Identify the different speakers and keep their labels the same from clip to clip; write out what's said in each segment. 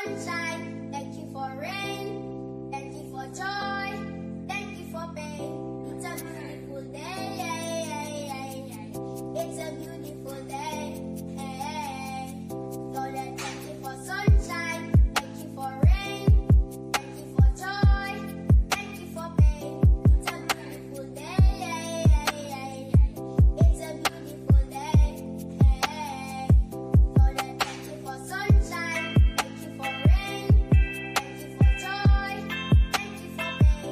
Speaker 1: sunshine. Thank you for rain. Thank you for joy. Thank you for pain. It's a beautiful day. It's a beautiful day. Lord, I thank you for sunshine. Thank you for rain. Thank you for joy. Thank you for pain. It's a beautiful day. It's a beautiful day. Lord, I thank you for sunshine. Thank you for rain. Thank you for joy. Thank you for pain.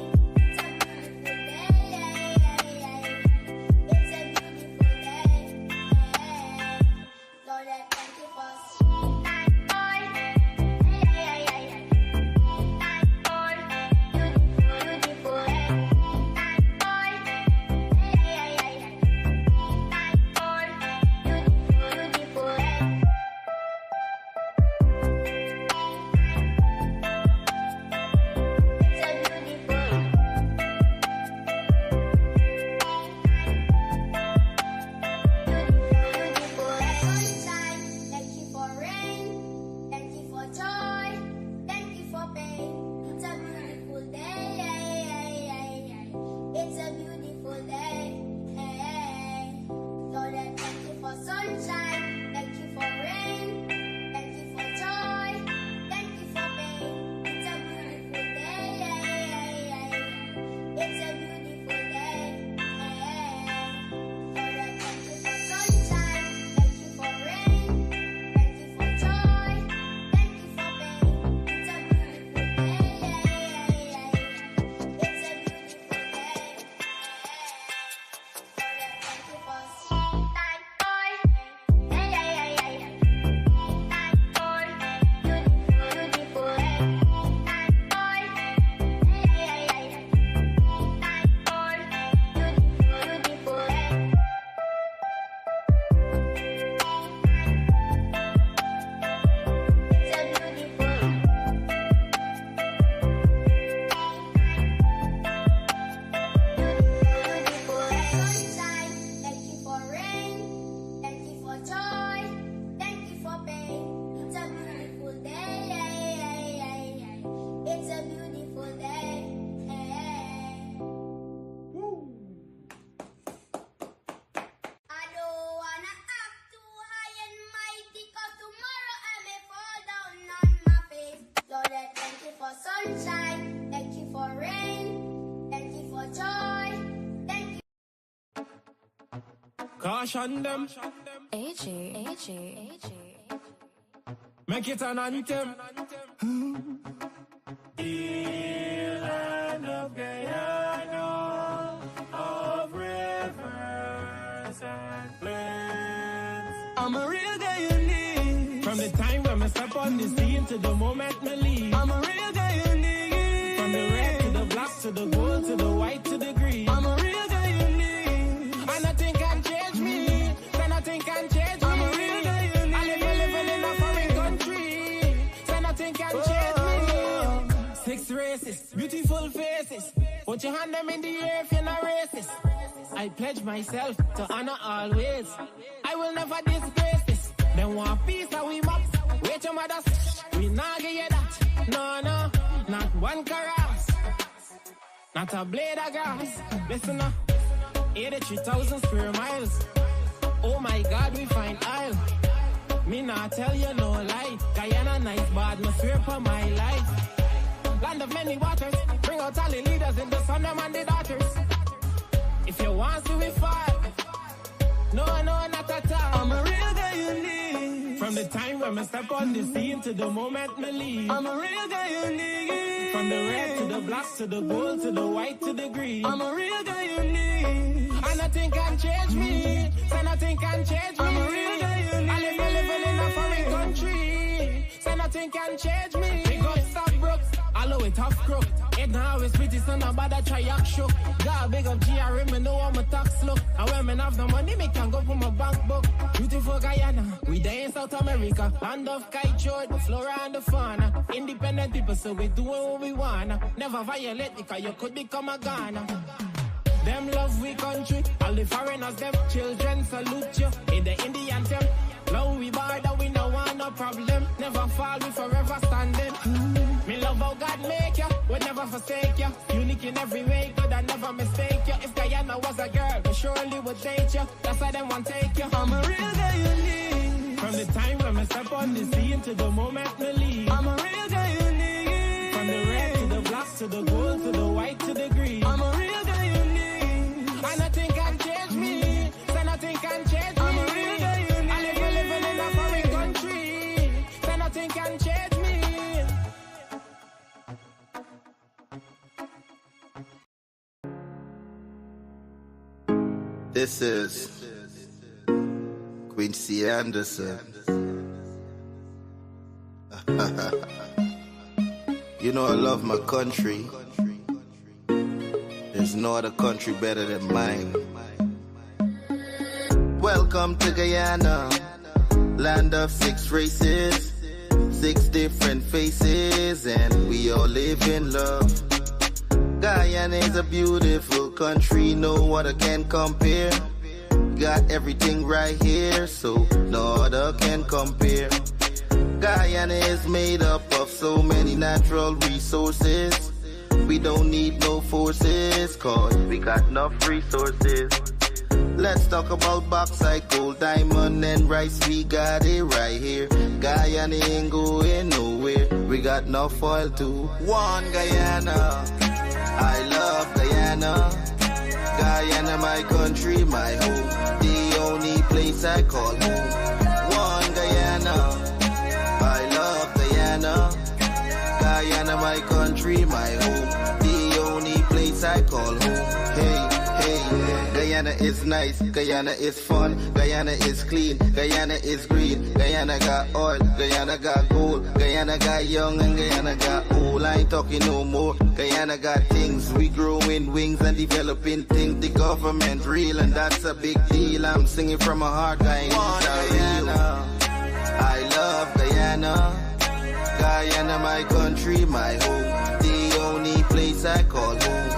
Speaker 1: It's a beautiful day. It's a beautiful day. Lord, I thank you for sunshine. Thank you for rain. Thank you for joy. Thank you.
Speaker 2: Caution them. Make it an anthem. Land of Guyana, of rivers and plains. I'm a real Guyanese. From the time when I step on the scene to the moment me leave. I'm a real Guyanese. From the red to the black to the gold to the white to the green. I'm a real Guyanese. And nothing can change me. Then nothing can change me. I'm a real Guyanese. I live in a foreign country. So nothing can change me. 6 races, beautiful faces. Put your hand them in the air if you're not racist. I pledge myself to honor always. I will never disgrace this. Then want peace that we must. Wait your mothers, we not get you that. No, not one caress. Not a blade of grass. Listen up, 83,000 square miles. Oh my God, we find aisle. Me not tell you no lie. Guyana nice, but me swear for my life. Land of many waters, bring out all the leaders in the sun, them and the daughters. If you want to, we fight. No, not at all. I'm a real Guyanese. From the time when I step on the scene to the moment me leave. I'm a real Guyanese. From the red to the black to the gold to the white to the green. I'm a real Guyanese. And nothing can change me. So nothing can change me. I'm a real Guyanese. I live in a foreign country. So nothing can change me. Big up stop broke. Allow it tough crook. It now always pretty son about a try act shook. God big up GRM, me know I'm a tax look. And when me have the money, me can go for my bank book. Beautiful Guyana, we there in South America. Land of kite, the flora and the fauna. Independent people, so we doing what we wanna. Never violate because you could become a Ghana. Them love we country, all the foreigners, them children salute you. In the Indian temple, love we border, we no want no problem. Never fall, we forever standing. forsake you. Unique in every way, God I never mistake you. If Guyana was a girl, they surely would date you. That's why they want take you. I'm a real guy unique. From the time when I step on the scene to the moment me leave. I'm a real guy unique. From the red to the black to the gold to the white to the green. I'm a real guy unique. And nothing can change me. So nothing can change me. I'm a real guy unique. I live living in a foreign country. So nothing can change me.
Speaker 3: This is Quincy Anderson. You know I love my country. There's no other country better than mine. Welcome to Guyana, land of 6 races, 6 different faces, and we all live in love. Guyana is a beautiful country, no other can compare. Got everything right here, so no other can compare. Guyana is made up of so many natural resources. We don't need no forces, cause we got enough resources. Let's talk about bauxite, gold, diamond, and rice. We got it right here. Guyana ain't going nowhere. We got enough oil too. One Guyana, I love Guyana. Guyana, my country, my home. The only place I call home. One Guyana, I love Guyana. Guyana, my country, my home. The only place I call home. Hey, hey, Guyana is nice, Guyana is fun, Guyana is clean, Guyana is green, Guyana got oil, Guyana got gold, Guyana got young and Guyana got old. I ain't talking no more. Guyana got things, we growing wings and developing things. The government real and that's a big deal. I'm singing from my heart, Guyana. I love Guyana. Guyana, my country, my home. The only place I call home.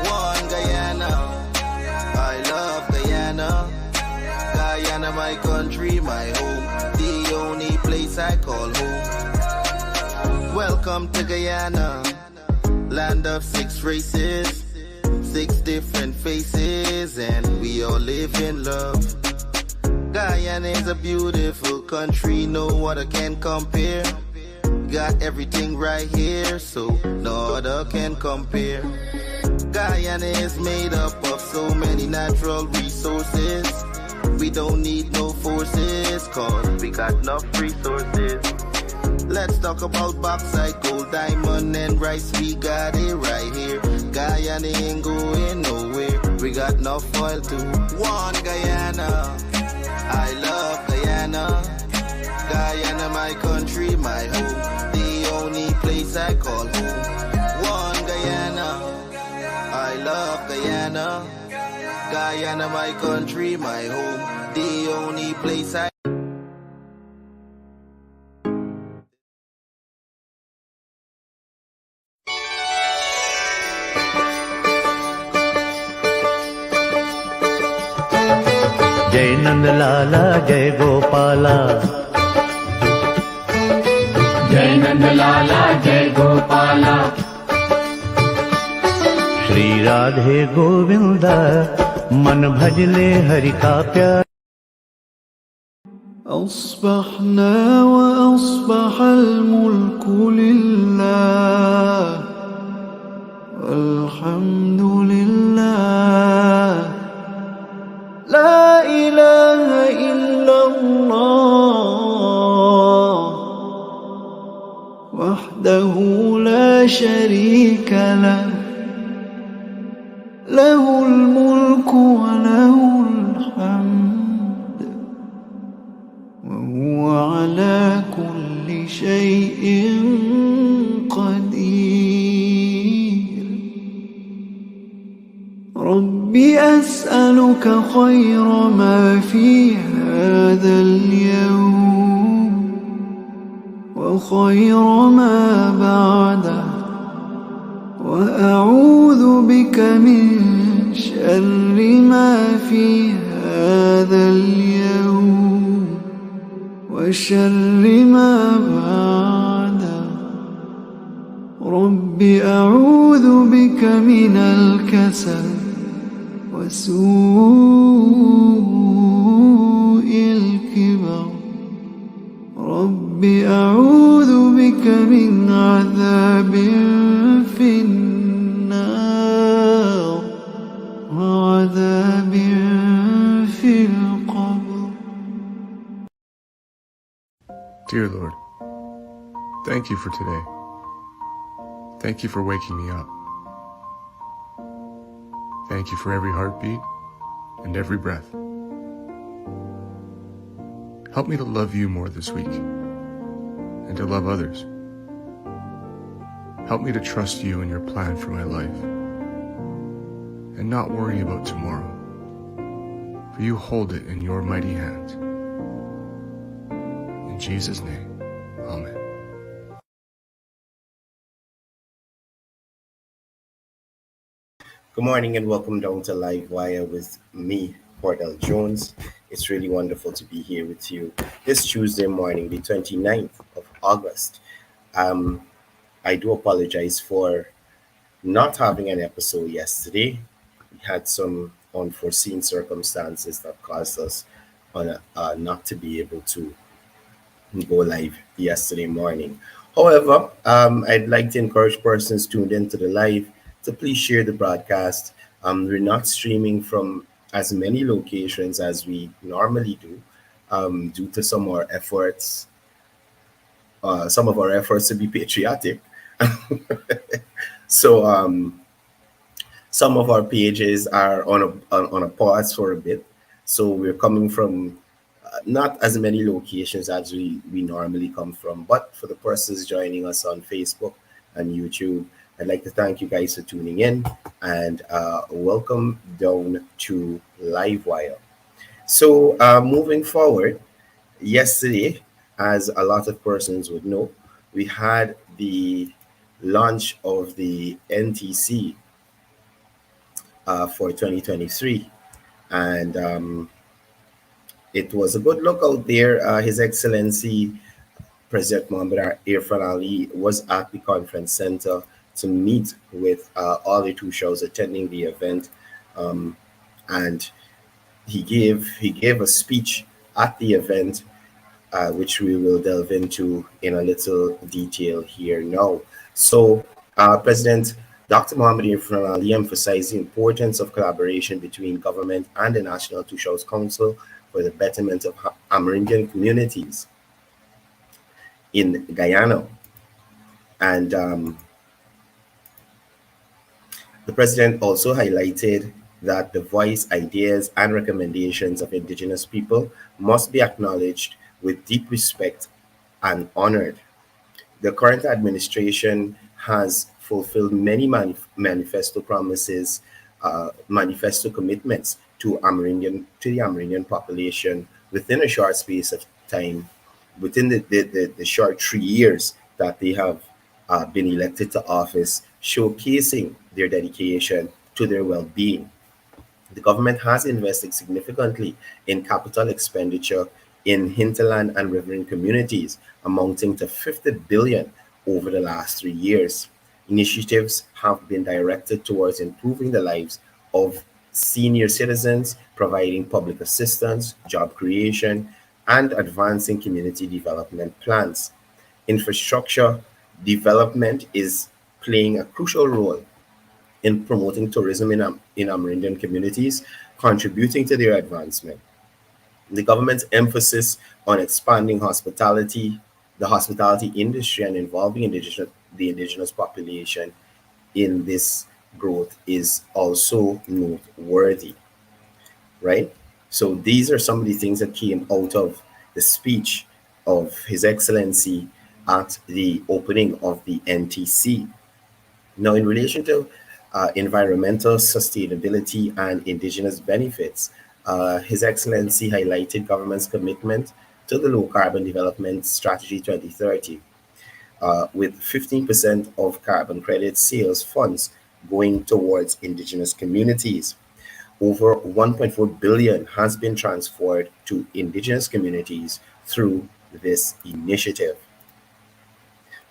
Speaker 3: One Guyana. I love Guyana. Guyana, my country, my home. The only place I call home. Welcome to Guyana, land of 6 races, 6 different faces, and we all live in love. Guyana is a beautiful country, no other can compare. Got everything right here, so no other can compare. Guyana is made up of so many natural resources. We don't need no forces, cause we got enough resources. Let's talk about bauxite, gold, diamond, and rice. We got it right here. Guyana ain't going nowhere. We got enough oil too. One Guyana, I love Guyana. Guyana, my country, my home. The only place I call home. One Guyana, I love Guyana. Guyana, my country, my home. The only place I
Speaker 4: जय नंदलाला जय गोपाला
Speaker 5: जय नंदलाला जय गोपाला
Speaker 4: श्री राधे गोविंदा मन भजले हरि का प्यार
Speaker 6: أصبحنا وأصبح الملك لله والحمد لله لا إله إلا الله وحده لا شريك له له الملك وله الحمد وهو على كل شيء قدير رب أسألك خير ما في هذا اليوم وخير ما بعده وأعوذ بك من شر ما في هذا اليوم وشر ما بعده رب أعوذ بك من الكسل وسوء الكبر رب أعوذ بك من عذاب في النار وعذاب في القبر.
Speaker 7: Dear Lord, thank you for today. Thank you for waking me up. Thank you for every heartbeat and every breath. Help me to love you more this week and to love others. Help me to trust you and your plan for my life and not worry about tomorrow, for you hold it in your mighty hands. In Jesus' name, Amen.
Speaker 8: Good morning and welcome down to Livewire with me, Courdel Jones. It's really wonderful to be here with you this Tuesday morning, the 29th of August. I do apologize for not having an episode yesterday. We had some unforeseen circumstances that caused us not to be able to go live yesterday morning. However, I'd like to encourage persons tuned into the live to please share the broadcast. We're not streaming from as many locations as we normally do, due to some of our efforts to be patriotic. So some of our pages are on a pause for a bit. So we're coming from not as many locations as we normally come from. But for the persons joining us on Facebook and YouTube, I'd like to thank you guys for tuning in and welcome down to Livewire. So moving forward, yesterday, as a lot of persons would know, we had the launch of the NTC for 2023. And it was a good look out there. His Excellency President Mohammed Irfan Ali was at the conference center to meet with all the Toshaos attending the event, and he gave a speech at the event, which we will delve into in a little detail here now. So, President Dr. Mohammed Irfan Ali emphasized the importance of collaboration between government and the National Toshaos Council for the betterment of Amerindian communities in Guyana. And the president also highlighted that the voice, ideas, and recommendations of Indigenous people must be acknowledged with deep respect and honored. The current administration has fulfilled many manifesto promises, manifesto commitments to the Amerindian population within a short space of time, within the short 3 years that they have been elected to office, showcasing their dedication to their well-being. The government has invested significantly in capital expenditure in hinterland and riverine communities, amounting to 50 billion over the last 3 years. Initiatives have been directed towards improving the lives of senior citizens, providing public assistance, job creation, and advancing community development plans. Infrastructure development is playing a crucial role in promoting tourism in Amerindian communities, contributing to their advancement. The government's emphasis on expanding the hospitality industry and involving the indigenous population in this growth is also noteworthy, right? So these are some of the things that came out of the speech of His Excellency at the opening of the NTC. Now, in relation to environmental sustainability and indigenous benefits, His Excellency highlighted government's commitment to the Low Carbon Development Strategy 2030, with 15% of carbon credit sales funds going towards indigenous communities. Over 1.4 billion has been transferred to indigenous communities through this initiative.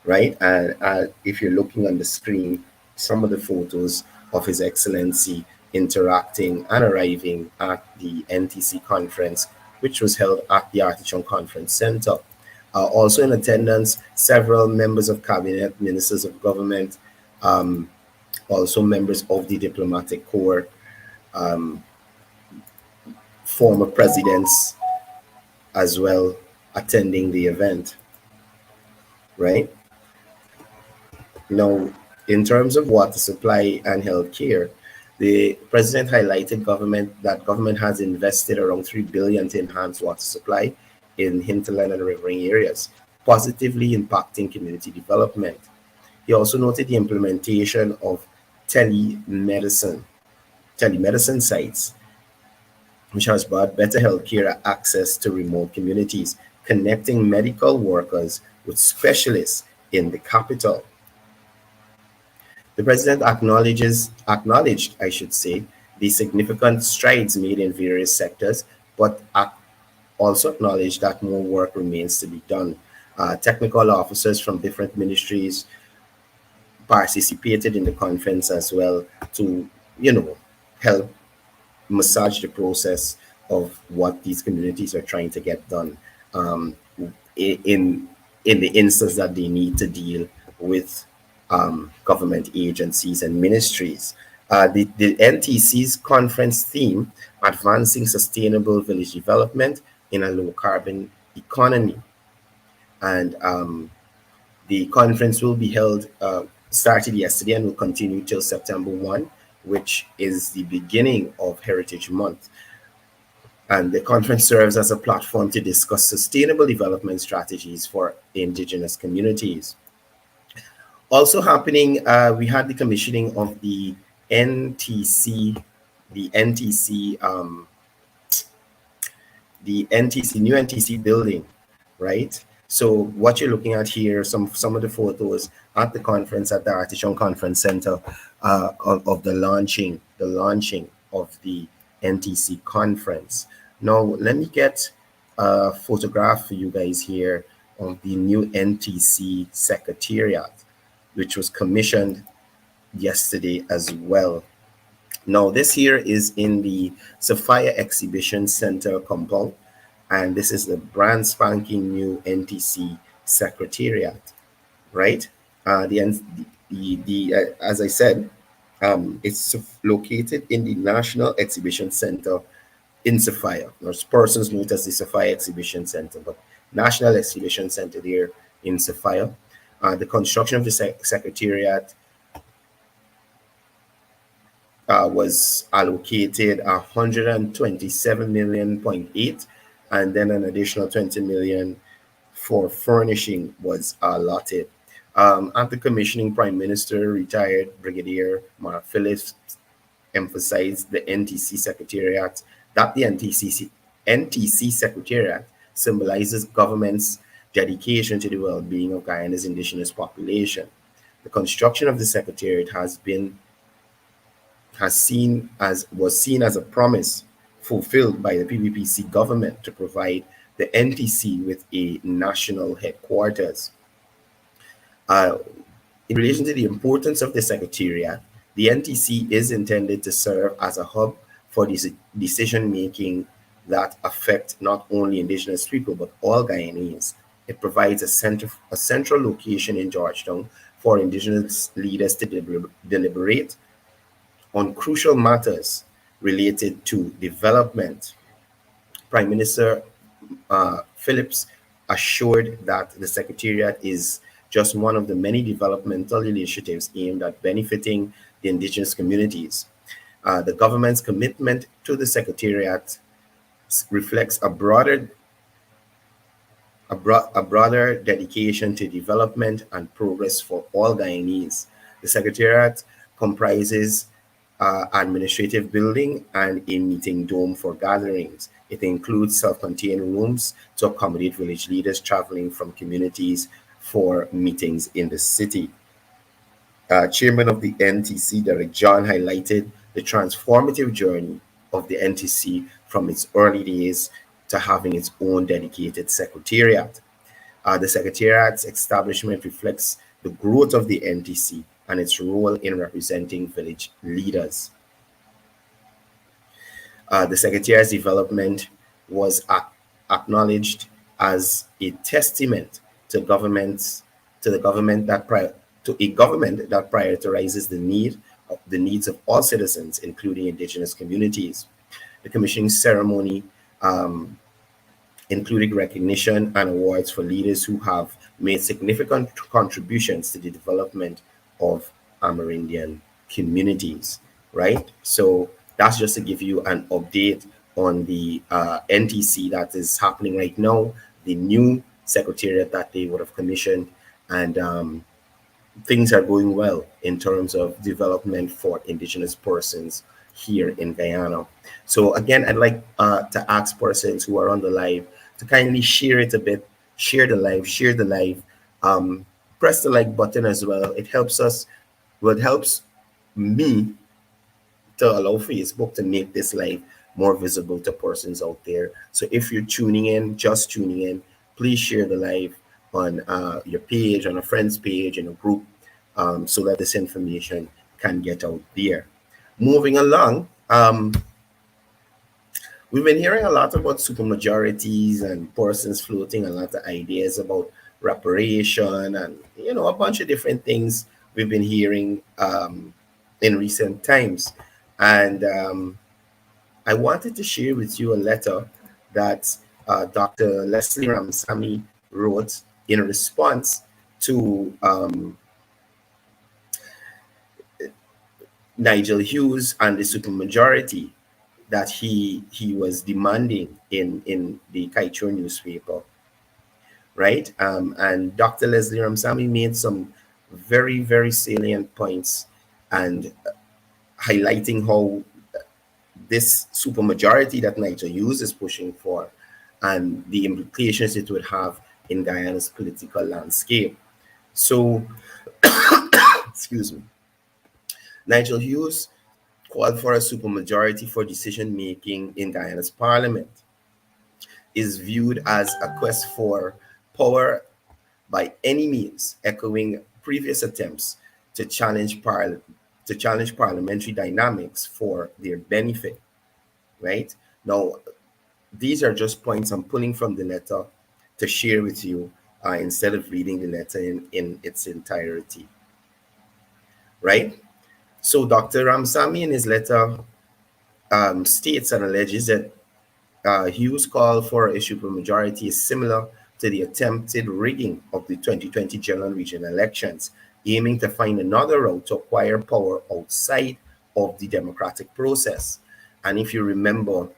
Speaker 8: right? And if you're looking on the screen, some of the photos of His Excellency interacting and arriving at the NTC conference, which was held at the Artichoke Conference Center. Also in attendance, several members of cabinet, ministers of government, also members of the diplomatic corps, former presidents as well attending the event, right? Now, in terms of water supply and healthcare, the president highlighted government has invested around 3 billion to enhance water supply in hinterland and riverine areas, positively impacting community development. He also noted the implementation of telemedicine sites, which has brought better healthcare access to remote communities, connecting medical workers with specialists in the capital. The president acknowledged, I should say, the significant strides made in various sectors, but also acknowledged that more work remains to be done. Technical officers from different ministries participated in the conference as well to, help massage the process of what these communities are trying to get done, in the instance that they need to deal with government agencies and ministries. The NTC's conference theme, Advancing Sustainable Village Development in a Low Carbon Economy. And the conference will be held, started yesterday and will continue till September 1, which is the beginning of Heritage Month. And the conference serves as a platform to discuss sustainable development strategies for indigenous communities. Also happening, we had the commissioning of the NTC, new NTC building, right? So what you're looking at here, some of the photos at the conference at the Artichoke Conference Center, of the launching of the NTC conference. Now let me get a photograph for you guys here of the new NTC Secretariat, which was commissioned yesterday as well. Now, this here is in the Sapphire Exhibition Center compound, and this is the brand spanking new NTC Secretariat, right? As I said, it's located in the National Exhibition Center in Sapphire. Or persons know it as the Sapphire Exhibition Center, but National Exhibition Center there in Sapphire. The construction of the Secretariat was allocated 127.8 million, and then an additional 20 million for furnishing was allotted. At the commissioning, Prime Minister retired Brigadier Mark Phillips emphasized the NTC Secretariat, that the NTC Secretariat symbolizes government's dedication to the well-being of Guyana's indigenous population. The construction of the Secretariat was seen as a promise fulfilled by the PPPC government to provide the NTC with a national headquarters. In relation to the importance of the Secretariat, the NTC is intended to serve as a hub for decision-making that affect not only indigenous people, but all Guyanese. It provides a central location in Georgetown for indigenous leaders to deliberate on crucial matters related to development. Prime Minister Phillips assured that the Secretariat is just one of the many developmental initiatives aimed at benefiting the indigenous communities. The government's commitment to the Secretariat reflects a broader dedication to development and progress for all Guyanese. The Secretariat comprises administrative building and a meeting dome for gatherings. It includes self-contained rooms to accommodate village leaders traveling from communities for meetings in the city. Chairman of the NTC, Derek John, highlighted the transformative journey of the NTC from its early days to having its own dedicated secretariat. The Secretariat's establishment reflects the growth of the NTC and its role in representing village leaders. The Secretariat's development was acknowledged as a testament to governments to the government that to a government that prioritizes the needs of all citizens, including indigenous communities. The commissioning ceremony including recognition and awards for leaders who have made significant contributions to the development of Amerindian communities, right? So that's just to give you an update on the NTC that is happening right now, the new secretariat that they would have commissioned, and things are going well in terms of development for indigenous persons here in Guyana. So again, I'd like to ask persons who are on the live to kindly share it a bit, share the live, press the like button as well. It helps us, well, it helps me to allow Facebook to make this live more visible to persons out there. So if you're tuning in, just tuning in, please share the live on your page, on a friend's page, in a group, so that this information can get out there. Moving along, we've been hearing a lot about supermajorities and persons floating a lot of ideas about reparation and, you know, a bunch of different things we've been hearing in recent times. And I wanted to share with you a letter that Dr. Leslie Ramsamy wrote in response to Nigel Hughes and the supermajority that he was demanding in the Kaichur newspaper, right? And Dr. Leslie Ramsamy made some very, very salient points and highlighting how this supermajority that Nigel Hughes is pushing for and the implications it would have in Guyana's political landscape. So, excuse me, Nigel Hughes called for a supermajority for decision-making in Guyana's parliament, is viewed as a quest for power by any means, echoing previous attempts to challenge parliamentary dynamics for their benefit, right? Now, these are just points I'm pulling from the letter to share with you instead of reading the letter in its entirety, right? So Dr. Ramsamy in his letter states and alleges that Hughes' call for a supermajority is similar to the attempted rigging of the 2020 general and regional elections, aiming to find another route to acquire power outside of the democratic process. And if you remember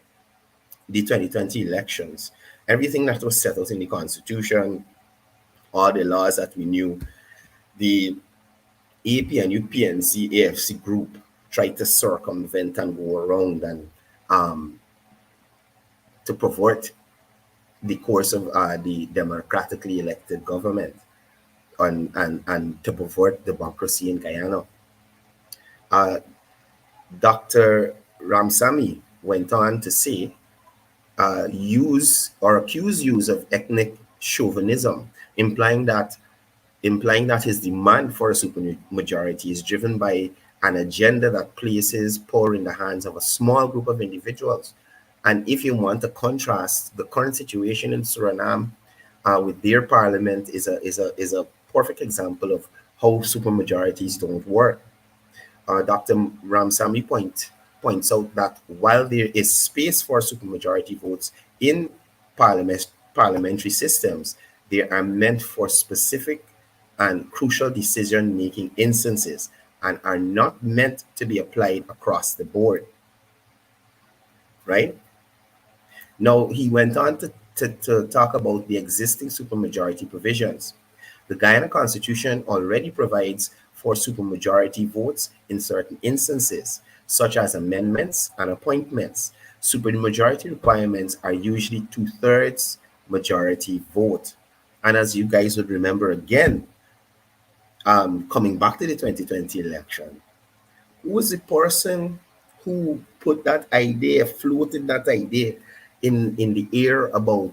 Speaker 8: the 2020 elections, everything that was set out in the Constitution, all the laws that we knew, the APNU, PNC, AFC group tried to circumvent and go around and to pervert the course of the democratically elected government and to pervert democracy in Guyana. Dr. Ramsamy went on to say, accuse Hughes of ethnic chauvinism, implying that his demand for a supermajority is driven by an agenda that places power in the hands of a small group of individuals. And if you want to contrast the current situation in Suriname with their parliament, is a perfect example of how supermajorities don't work. Dr. Ramsamy points out that while there is space for supermajority votes in parliamentary systems, they are meant for specific and crucial decision-making instances and are not meant to be applied across the board, right? Now, he went on to talk about the existing supermajority provisions. The Guyana Constitution already provides for supermajority votes in certain instances, such as amendments and appointments. Supermajority requirements are usually 2/3 majority vote. And as you guys would remember again, coming back to the 2020 election, who was the person who put that idea, floated that idea in the air about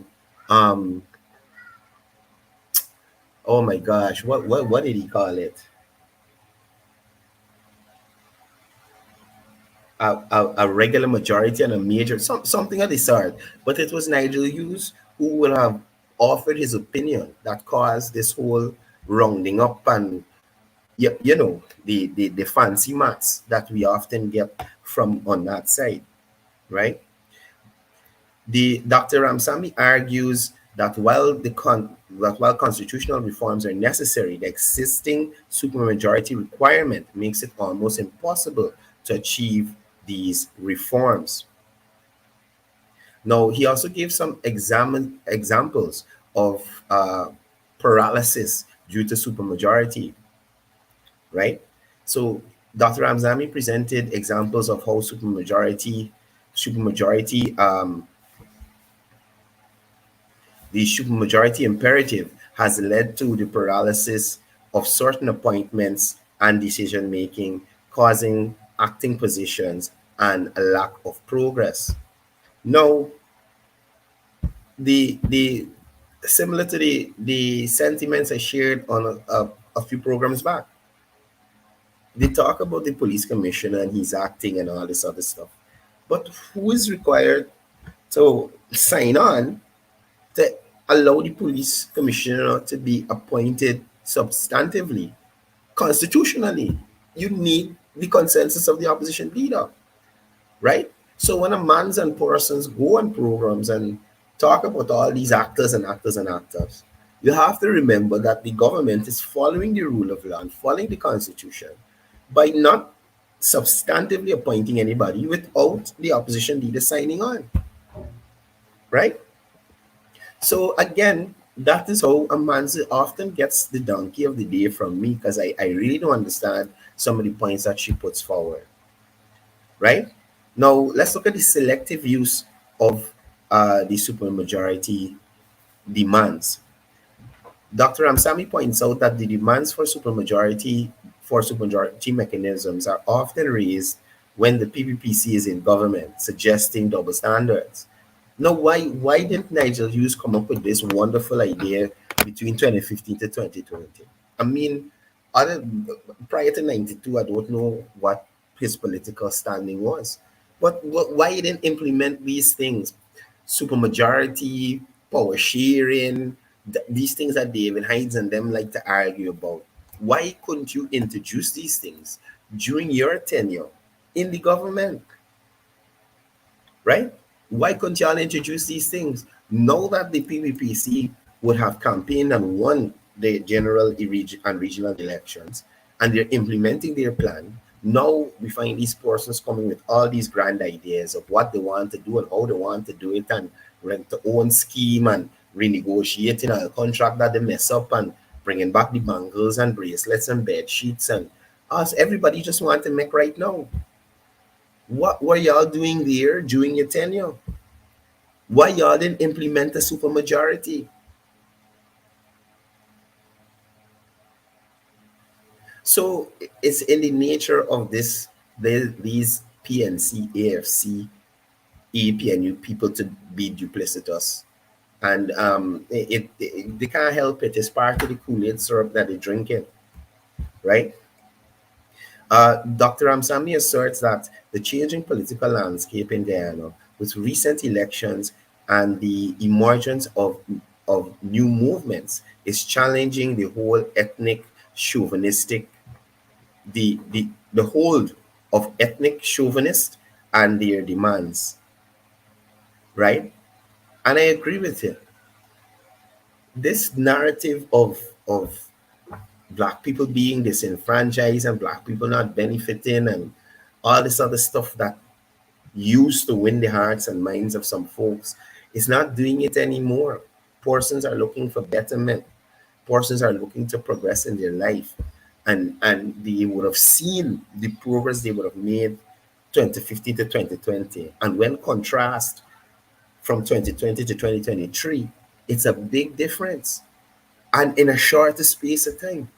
Speaker 8: Oh my gosh, what did he call it? A regular majority and a major, something of the sort. But it was Nigel Hughes who would have offered his opinion that caused this whole rounding up and you know the fancy maths that we often get from on that side, right? The Dr. Ramsamy argues that while constitutional reforms are necessary, the existing supermajority requirement makes it almost impossible to achieve these reforms. Now, he also gave some examples of paralysis due to supermajority, right? So Dr. Ramzami presented examples of how supermajority the supermajority imperative has led to the paralysis of certain appointments and decision making, causing acting positions and a lack of progress. Now, the similar to the sentiments I shared on a few programs back, they talk about the police commissioner and he's acting and all this other stuff. But who is required to sign on to allow the police commissioner to be appointed substantively, constitutionally? You need the consensus of the opposition leader, right? So when a man's and persons go on programs and talk about all these actors and actors and actors, you have to remember that the government is following the rule of law and following the constitution by not substantively appointing anybody without the opposition leader signing on, right? So again, that is how Amanzi often gets the donkey of the day from me, because I really don't understand some of the points that she puts forward, right? Now, let's look at the selective use of the supermajority demands. Dr. Ramsamy points out that the demands for supermajority mechanisms are often raised when the PPPC is in government, suggesting double standards. Now, why didn't Nigel Hughes come up with this wonderful idea between 2015 to 2020? I mean, prior to 92, I don't know what his political standing was. But why he didn't implement these things? Supermajority, power sharing, these things that David Hines and them like to argue about. Why couldn't you introduce these things during your tenure in the government? Right? Why couldn't y'all introduce these things? Know that the PVPC would have campaigned and won the general and regional elections, and they're implementing their plan. Now we find these persons coming with all these grand ideas of what they want to do and how they want to do it, and rent to own scheme and renegotiating a contract that they mess up and bringing back the bangles and bracelets and bed sheets and us. Everybody just want to make right now. What were y'all doing there during your tenure? Why y'all didn't implement a supermajority? So it's in the nature of these PNC, AFC, EPNU people to be duplicitous. And they can't help it. It's part of the Kool-Aid syrup that they're drinking, right? Dr. Ramsamy asserts that the changing political landscape in Guyana, with recent elections and the emergence of new movements, is challenging the whole ethnic chauvinistic, the hold of ethnic chauvinists and their demands, right? And I agree with you. This narrative of Black people being disenfranchised and Black people not benefiting and all this other stuff that used to win the hearts and minds of some folks is not doing it anymore. Persons are looking for betterment. Persons are looking to progress in their life. And they would have seen the progress they would have made 2015 to 2020. And when contrast from 2020 to 2023, it's a big difference. And in a shorter space of time.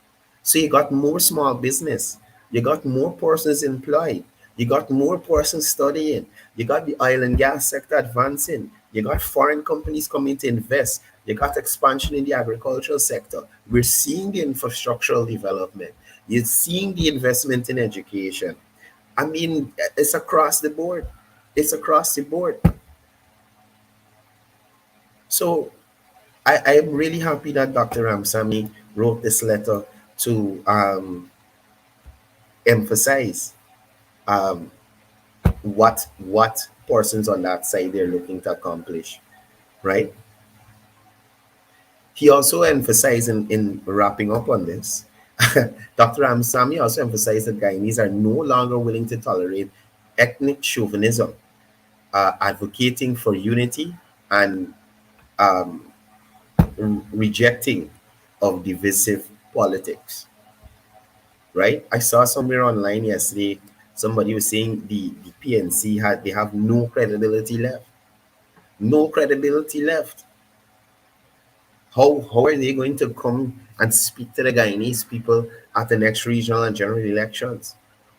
Speaker 8: So you got more small business, you got more persons employed, you got more persons studying, you got the oil and gas sector advancing, you got foreign companies coming to invest, You got expansion in the agricultural sector. We're seeing the infrastructural development. You're seeing the investment in education. I mean, it's across the board. It's across the board. So I am really happy that Dr. Ramsamy wrote this letter to emphasize um, what persons on that side they're looking to accomplish, right? He also emphasized in wrapping up on this, Dr. Ramsamy also emphasized that Guyanese are no longer willing to tolerate ethnic chauvinism, advocating for unity and um, rejecting of divisive politics, right? I saw somewhere online yesterday, somebody was saying the PNC they have no credibility left. No credibility left. How are they going to come and speak to the Guyanese people at the next regional and general elections?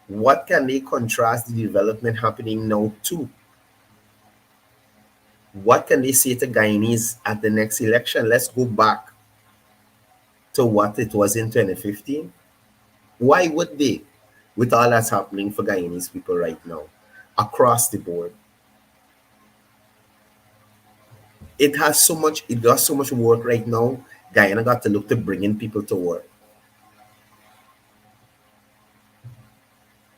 Speaker 8: What can they contrast the development happening now to? What can they say to Guyanese at the next election? Let's go back to what it was in 2015. Why would they, with all that's happening for Guyanese people right now, across the board? It does so much work right now. Guyana got to look to bringing people to work.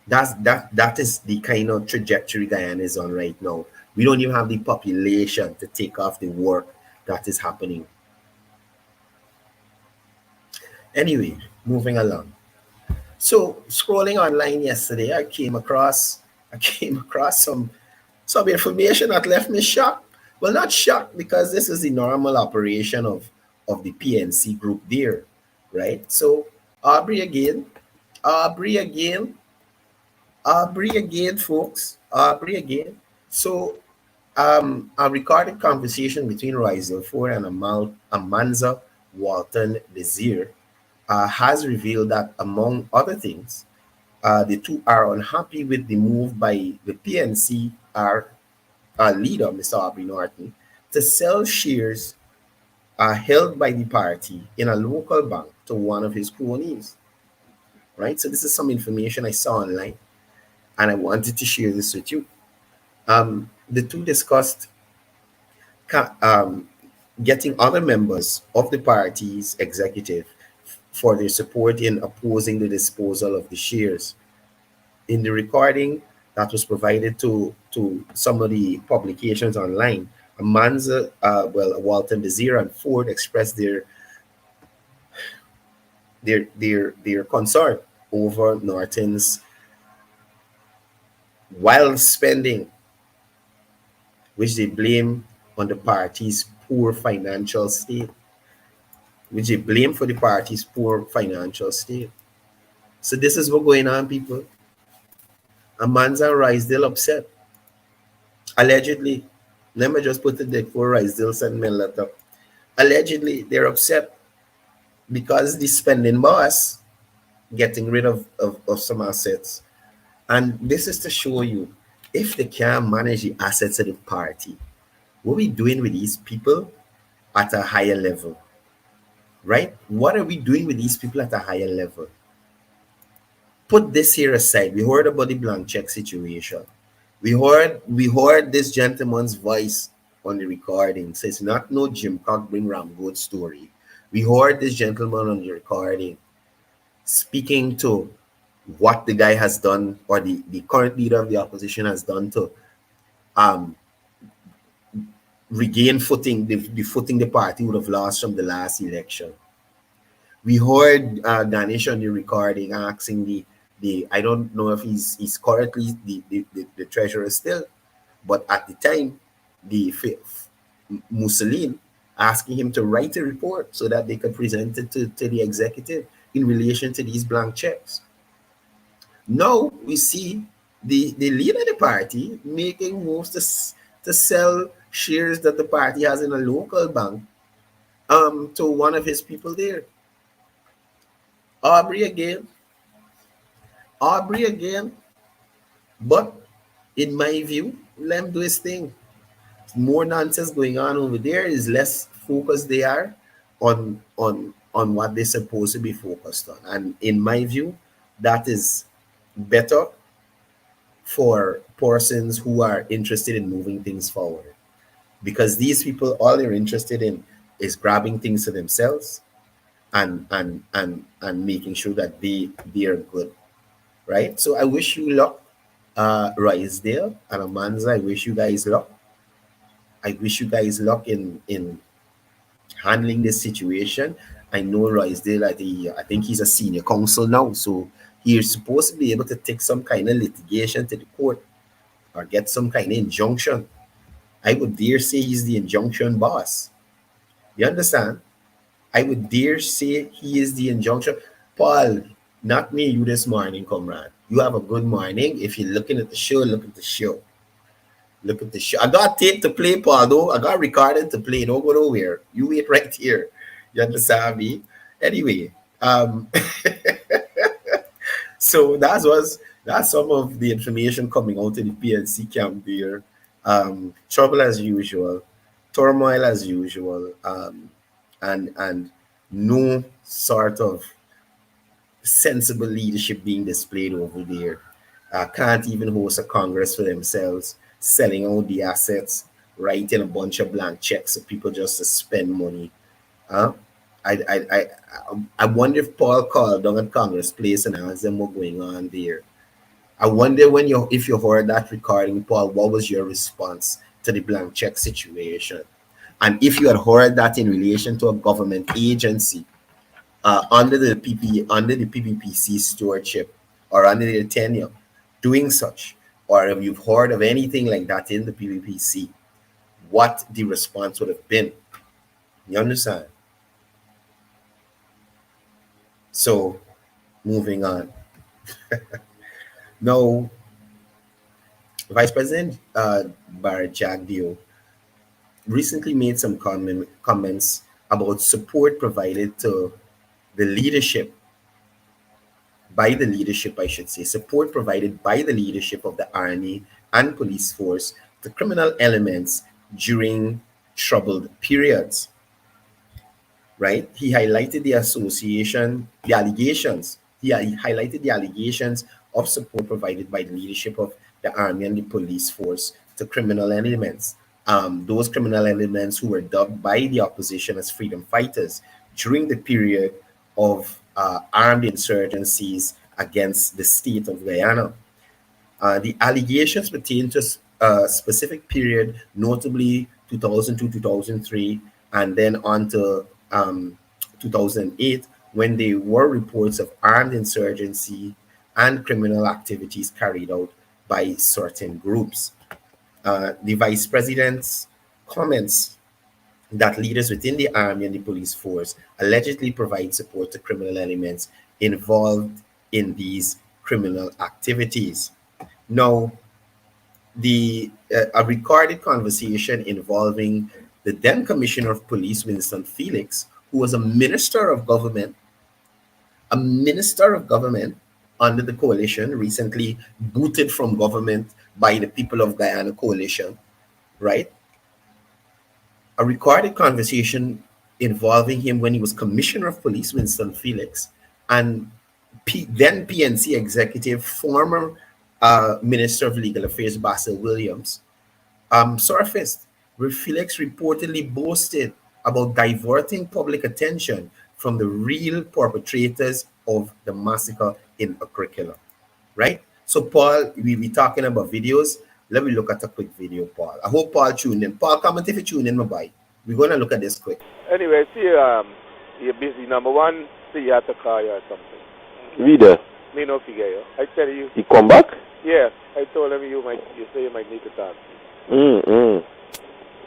Speaker 8: That is the kind of trajectory Guyana is on right now. We don't even have the population to take off the work that is happening. Anyway, moving along. So scrolling online yesterday, I came across some information that left me shocked. Well, not shocked, because this is the normal operation of the PNC group there, right? So Aubrey again, folks, Aubrey again. So a recorded conversation between Rizal Ford and Amanza Walton Desir has revealed that, among other things, the two are unhappy with the move by the PNC leader, Mr. Aubrey Norton, to sell shares held by the party in a local bank to one of his cronies. Right? So this is some information I saw online, and I wanted to share this with you. The two discussed getting other members of the party's executive for their support in opposing the disposal of the shares. In the recording that was provided to some of the publications online, Amanza, Walton Desir and Ford expressed their concern over Norton's wild spending, which they blame on the party's poor financial state. So this is what's going on, people. Amanza and Rysdale upset. Allegedly, let me just put it there before Rysdale sent me a letter. Allegedly, they're upset because the spending boss getting rid of some assets. And this is to show you, if they can't manage the assets of the party, what are we doing with these people at a higher level? Right? What are we doing with these people at a higher level? Put this here aside. We heard about the blank check situation. We heard this gentleman's voice on the recording. So it's not no Jim Cock bring Ram Good story. We heard this gentleman on the recording speaking to what the guy has done, or the current leader of the opposition has done to regain footing, the footing the party would have lost from the last election. We heard Ganesh on the recording asking the I don't know if he's currently the treasurer still, but at the time, the Mussolini asking him to write a report so that they could present it to the executive in relation to these blank checks. Now we see the leader of the party making moves to sell shares that the party has in a local bank to one of his people there. Aubrey again. But in my view, let him do his thing. More nonsense going on over there is less focused they are on what they're supposed to be focused on. And in my view, that is better for persons who are interested in moving things forward. Because these people, all they're interested in is grabbing things to themselves and making sure that they are good. Right? So I wish you luck, Roysdale and Amanza. I wish you guys luck. I wish you guys luck in handling this situation. I know Roysdale, I think he's a senior counsel now, so he's supposed to be able to take some kind of litigation to the court or get some kind of injunction. I would dare say he's the injunction boss. You understand? I would dare say he is the injunction. Paul, not me, you this morning, comrade. You have a good morning. If you're looking at the show, look at the show. Look at the show. I got tape to play, Paul, though. I got recorded to play. Don't go nowhere. You wait right here. You understand me? Anyway, so that's some of the information coming out in the PNC camp there. Trouble as usual, turmoil as usual, and no sort of sensible leadership being displayed over there. Can't even host a congress for themselves, selling out the assets, writing a bunch of blank checks for people just to spend money. I wonder if Paul called down at Congress Place and asked them what going on there. I wonder if you heard that recording, Paul, what was your response to the blank check situation? And if you had heard that in relation to a government agency under the PPPC stewardship or under their tenure doing such, or if you've heard of anything like that in the PPPC, what the response would have been. You understand? So, moving on. Now, Vice President Barrett Jagdeo recently made some comments about support provided to the leadership, support provided by the leadership of the Army and police force to criminal elements during troubled periods. Right? He highlighted the allegations. He highlighted the allegations of support provided by the leadership of the Army and the police force to criminal elements. Those criminal elements who were dubbed by the opposition as freedom fighters during the period of armed insurgencies against the state of Guyana. The allegations pertain to a specific period, notably 2002-2003, and then on to 2008, when there were reports of armed insurgency and criminal activities carried out by certain groups. The Vice President's comments that leaders within the Army and the police force allegedly provide support to criminal elements involved in these criminal activities. Now, a recorded conversation involving the then Commissioner of Police, Winston Felix, who was a minister of government under the coalition, recently booted from government by the People of Guyana coalition, right? A recorded conversation involving him when he was Commissioner of Police, Winston Felix, and then PNC executive, former Minister of Legal Affairs, Basil Williams, surfaced, where Felix reportedly boasted about diverting public attention from the real perpetrators of the massacre in a curriculum, right? So, Paul, we be talking about videos. Let me look at a quick video, Paul. I hope Paul tuned in. Paul, comment if you tune in, my boy. We're going to look at this quick.
Speaker 9: Anyway, see, you're busy. Number one, see, you have to call you or something.
Speaker 10: Reader.
Speaker 9: Me no figure you. I tell you.
Speaker 10: He come back?
Speaker 9: Yeah, I told him you say you might need to talk.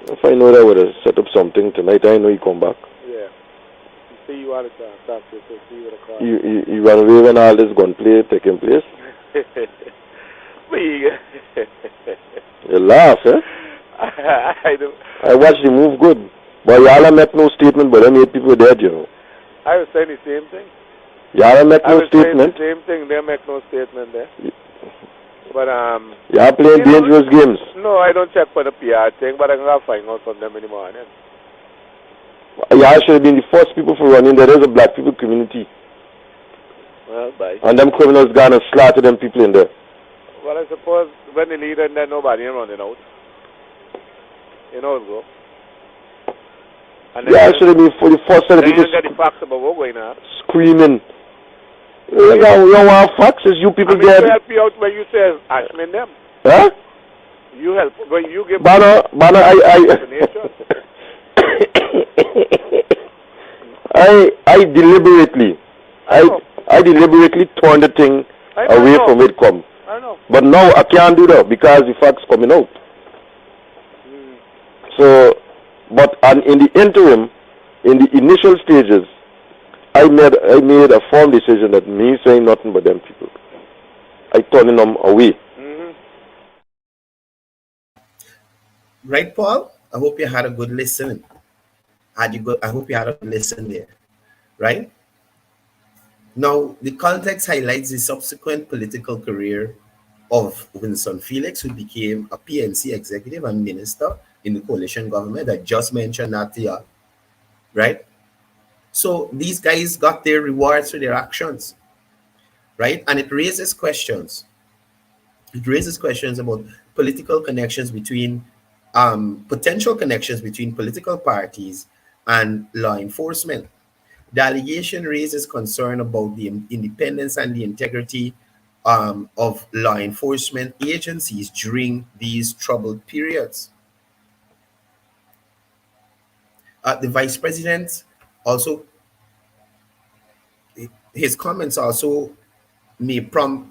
Speaker 10: If I know that I would have set up something tonight, I know he come back.
Speaker 9: Yeah. You say you want to talk to you, so see you with a call.
Speaker 10: You run away when all this gun play taking place? You laugh, eh?
Speaker 9: I do.
Speaker 10: I watched the move good. But y'all make no statement, but them 8 people dead, you know.
Speaker 9: I was saying the same thing.
Speaker 10: Y'all make no statement.
Speaker 9: The same thing. They make no statement there. But
Speaker 10: y'all playing dangerous games.
Speaker 9: No, I don't check for the PR thing, but I'm gonna find out from them in the morning.
Speaker 10: Y'all should have been the first people for running there. There's a black people community.
Speaker 9: Well, bye.
Speaker 10: And them criminals gone and slaughter them people in there.
Speaker 9: Well, I suppose when the leader and then nobody ain't running out. You know it go. And
Speaker 10: Yeah, I should have been for the first set of people
Speaker 9: you get the facts about what's going on.
Speaker 10: screaming. You don't want facts, it's you people there.
Speaker 9: You help you out when you say Ashman them.
Speaker 10: Huh?
Speaker 9: You help when you give
Speaker 10: Bana, I deliberately, I deliberately turned the thing away from it come.
Speaker 9: I know.
Speaker 10: But now I can't do that because the facts coming out. So, but in the interim, in the initial stages, I made a firm decision that me saying nothing but them people. I turning them away.
Speaker 8: Right, Paul? I hope you had a good listen. I hope you had a good listen there. Right? Now, the context highlights the subsequent political career of Winston Felix, who became a PNC executive and minister in the coalition government. I just mentioned that here. Right? So these guys got their rewards for their actions. Right? And it raises questions. It raises questions about political connections between potential connections between political parties and law enforcement. The allegation raises concern about the independence and the integrity of law enforcement agencies during these troubled periods. The vice president also, his comments also may prompt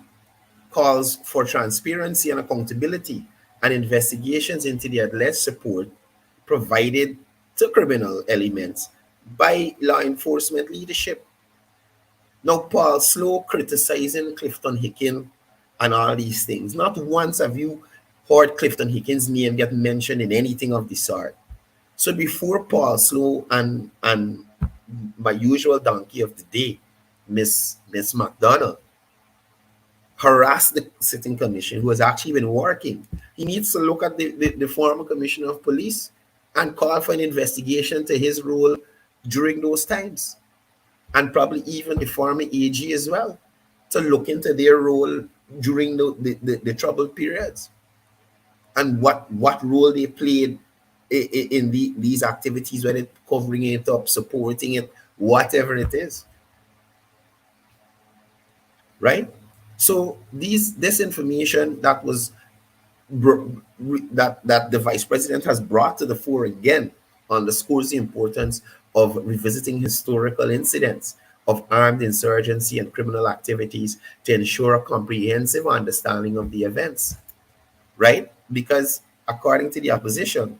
Speaker 8: calls for transparency and accountability and investigations into the alleged support provided to criminal elements by law enforcement leadership. Now, Paul Slow criticizing Clifton Hicken and all these things. Not once have you heard Clifton Hicken's name get mentioned in anything of the sort. So before Paul Slow and my usual donkey of the day, Miss McDonald, harass the sitting commission who has actually been working, he needs to look at the former commissioner of police and call for an investigation to his role during those times, and probably even the former AG as well, to look into their role during the troubled periods and what role they played in these activities, whether it's covering it up, supporting it, whatever it is. Right? So this information that was that the vice president has brought to the fore again underscores the importance of revisiting historical incidents of armed insurgency and criminal activities to ensure a comprehensive understanding of the events. Right? Because according to the opposition,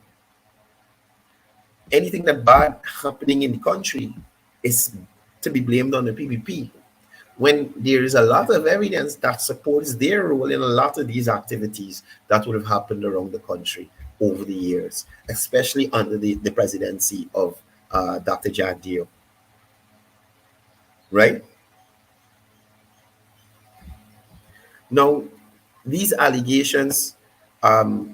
Speaker 8: anything that bad happening in the country is to be blamed on the PPP, when there is a lot of evidence that supports their role in a lot of these activities that would have happened around the country over the years, especially under the presidency of Dr. Jack Dio. Right? Now, these allegations or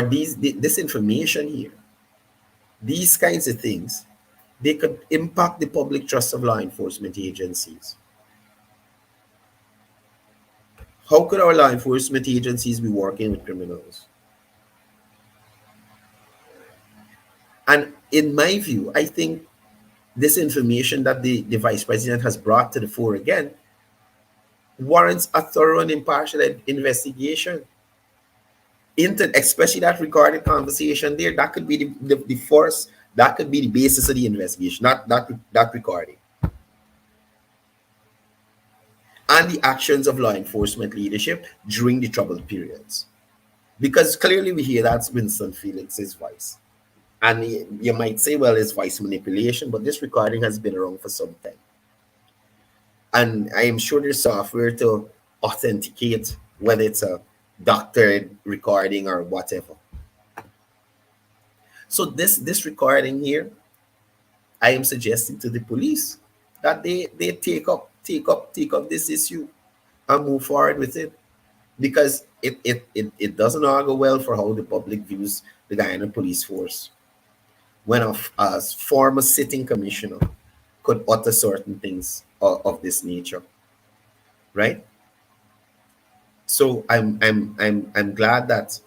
Speaker 8: this information here, these kinds of things, they could impact the public trust of law enforcement agencies. How could our law enforcement agencies be working with criminals? And in my view, I think this information that the vice president has brought to the fore again warrants a thorough and impartial investigation into, especially that recorded conversation there. That could be the first. That could be the basis of the investigation, not that recording. And the actions of law enforcement leadership during the troubled periods. Because clearly we hear that's Winston Felix's voice. And you might say, well, it's voice manipulation, but this recording has been around for some time. And I am sure there's software to authenticate whether it's a doctored recording or whatever. So this recording here, I am suggesting to the police that they take up this issue and move forward with it, because it doesn't augur well for how the public views the Guyana police force. when a former sitting commissioner could utter certain things of this nature, right? So I'm glad that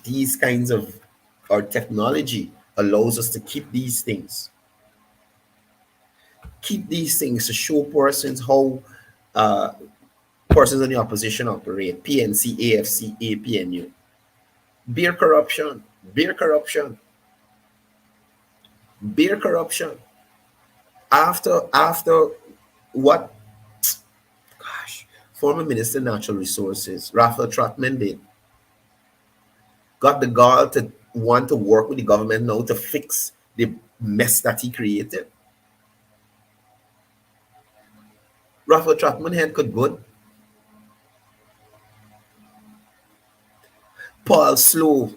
Speaker 8: these kinds of our technology allows us to keep these things to show persons how persons in the opposition operate. PNC, AFC, APNU. Beer corruption, beer corruption, beer corruption. After what, gosh, former Minister of Natural Resources, Raphael Trotman did, got the gall to want to work with the government now to fix the mess that he created. Raphael Trotman had could good. Paul Slow,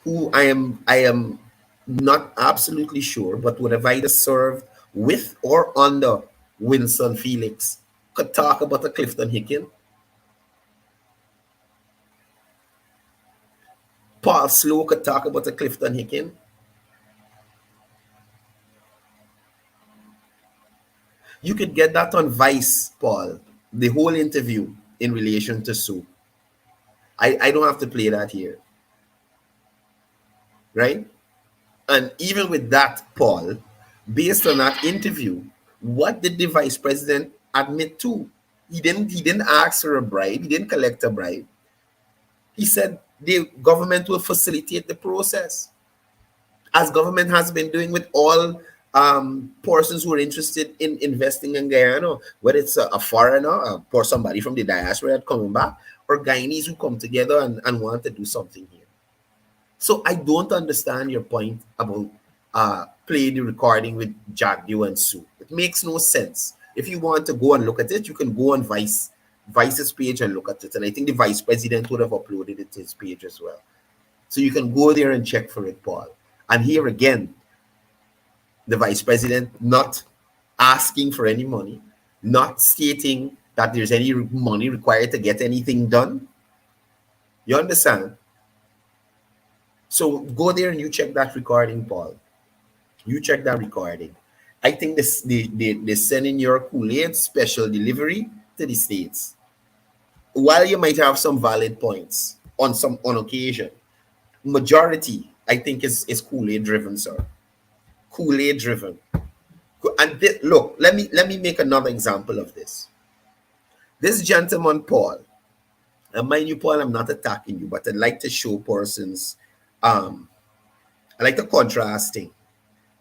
Speaker 8: who I am not absolutely sure, but would have either served with or under Winston Felix, could talk about a Clifton Hicken. Paul Slow could talk about a Clifton Hicken. You could get that on Vice, Paul, the whole interview in relation to Sue. I don't have to play that here. Right? And even with that, Paul, based on that interview, what did the vice president admit to? He didn't ask for a bribe, he didn't collect a bribe. He said the government will facilitate the process, as government has been doing with all persons who are interested in investing in Guyana, whether it's a foreigner or somebody from the diaspora coming back, or Guyanese who come together and want to do something here. So I don't understand your point about playing the recording with Jack Dew and Sue. It makes no sense. If you want to go and look at it, you can go on Vice's page and look at it. And I think the vice president would have uploaded it to his page as well. So you can go there and check for it, Paul. And here again, the vice president not asking for any money, not stating that there's any money required to get anything done. You understand? So go there and you check that recording, Paul. You check that recording. I think they're sending your Kool-Aid special delivery to the States. While you might have some valid points on occasion, majority, I think, is Kool-Aid driven, sir. Kool-Aid driven. And look, let me make another example of this. This gentleman, Paul, and mind you, Paul, I'm not attacking you, but I'd like to show persons, I like the contrasting.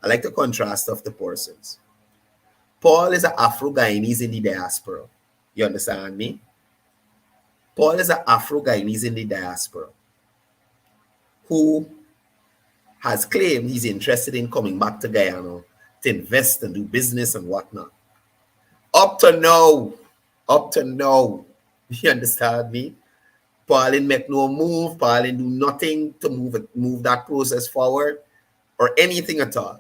Speaker 8: I like the contrast of the persons. Paul is an Afro-Guyanese in the diaspora. You understand me? Paul is an Afro-Guyanese in the diaspora who has claimed he's interested in coming back to Guyana to invest and do business and whatnot. Up to now, you understand me? Paul didn't make no move. Paul didn't do nothing to move that process forward or anything at all.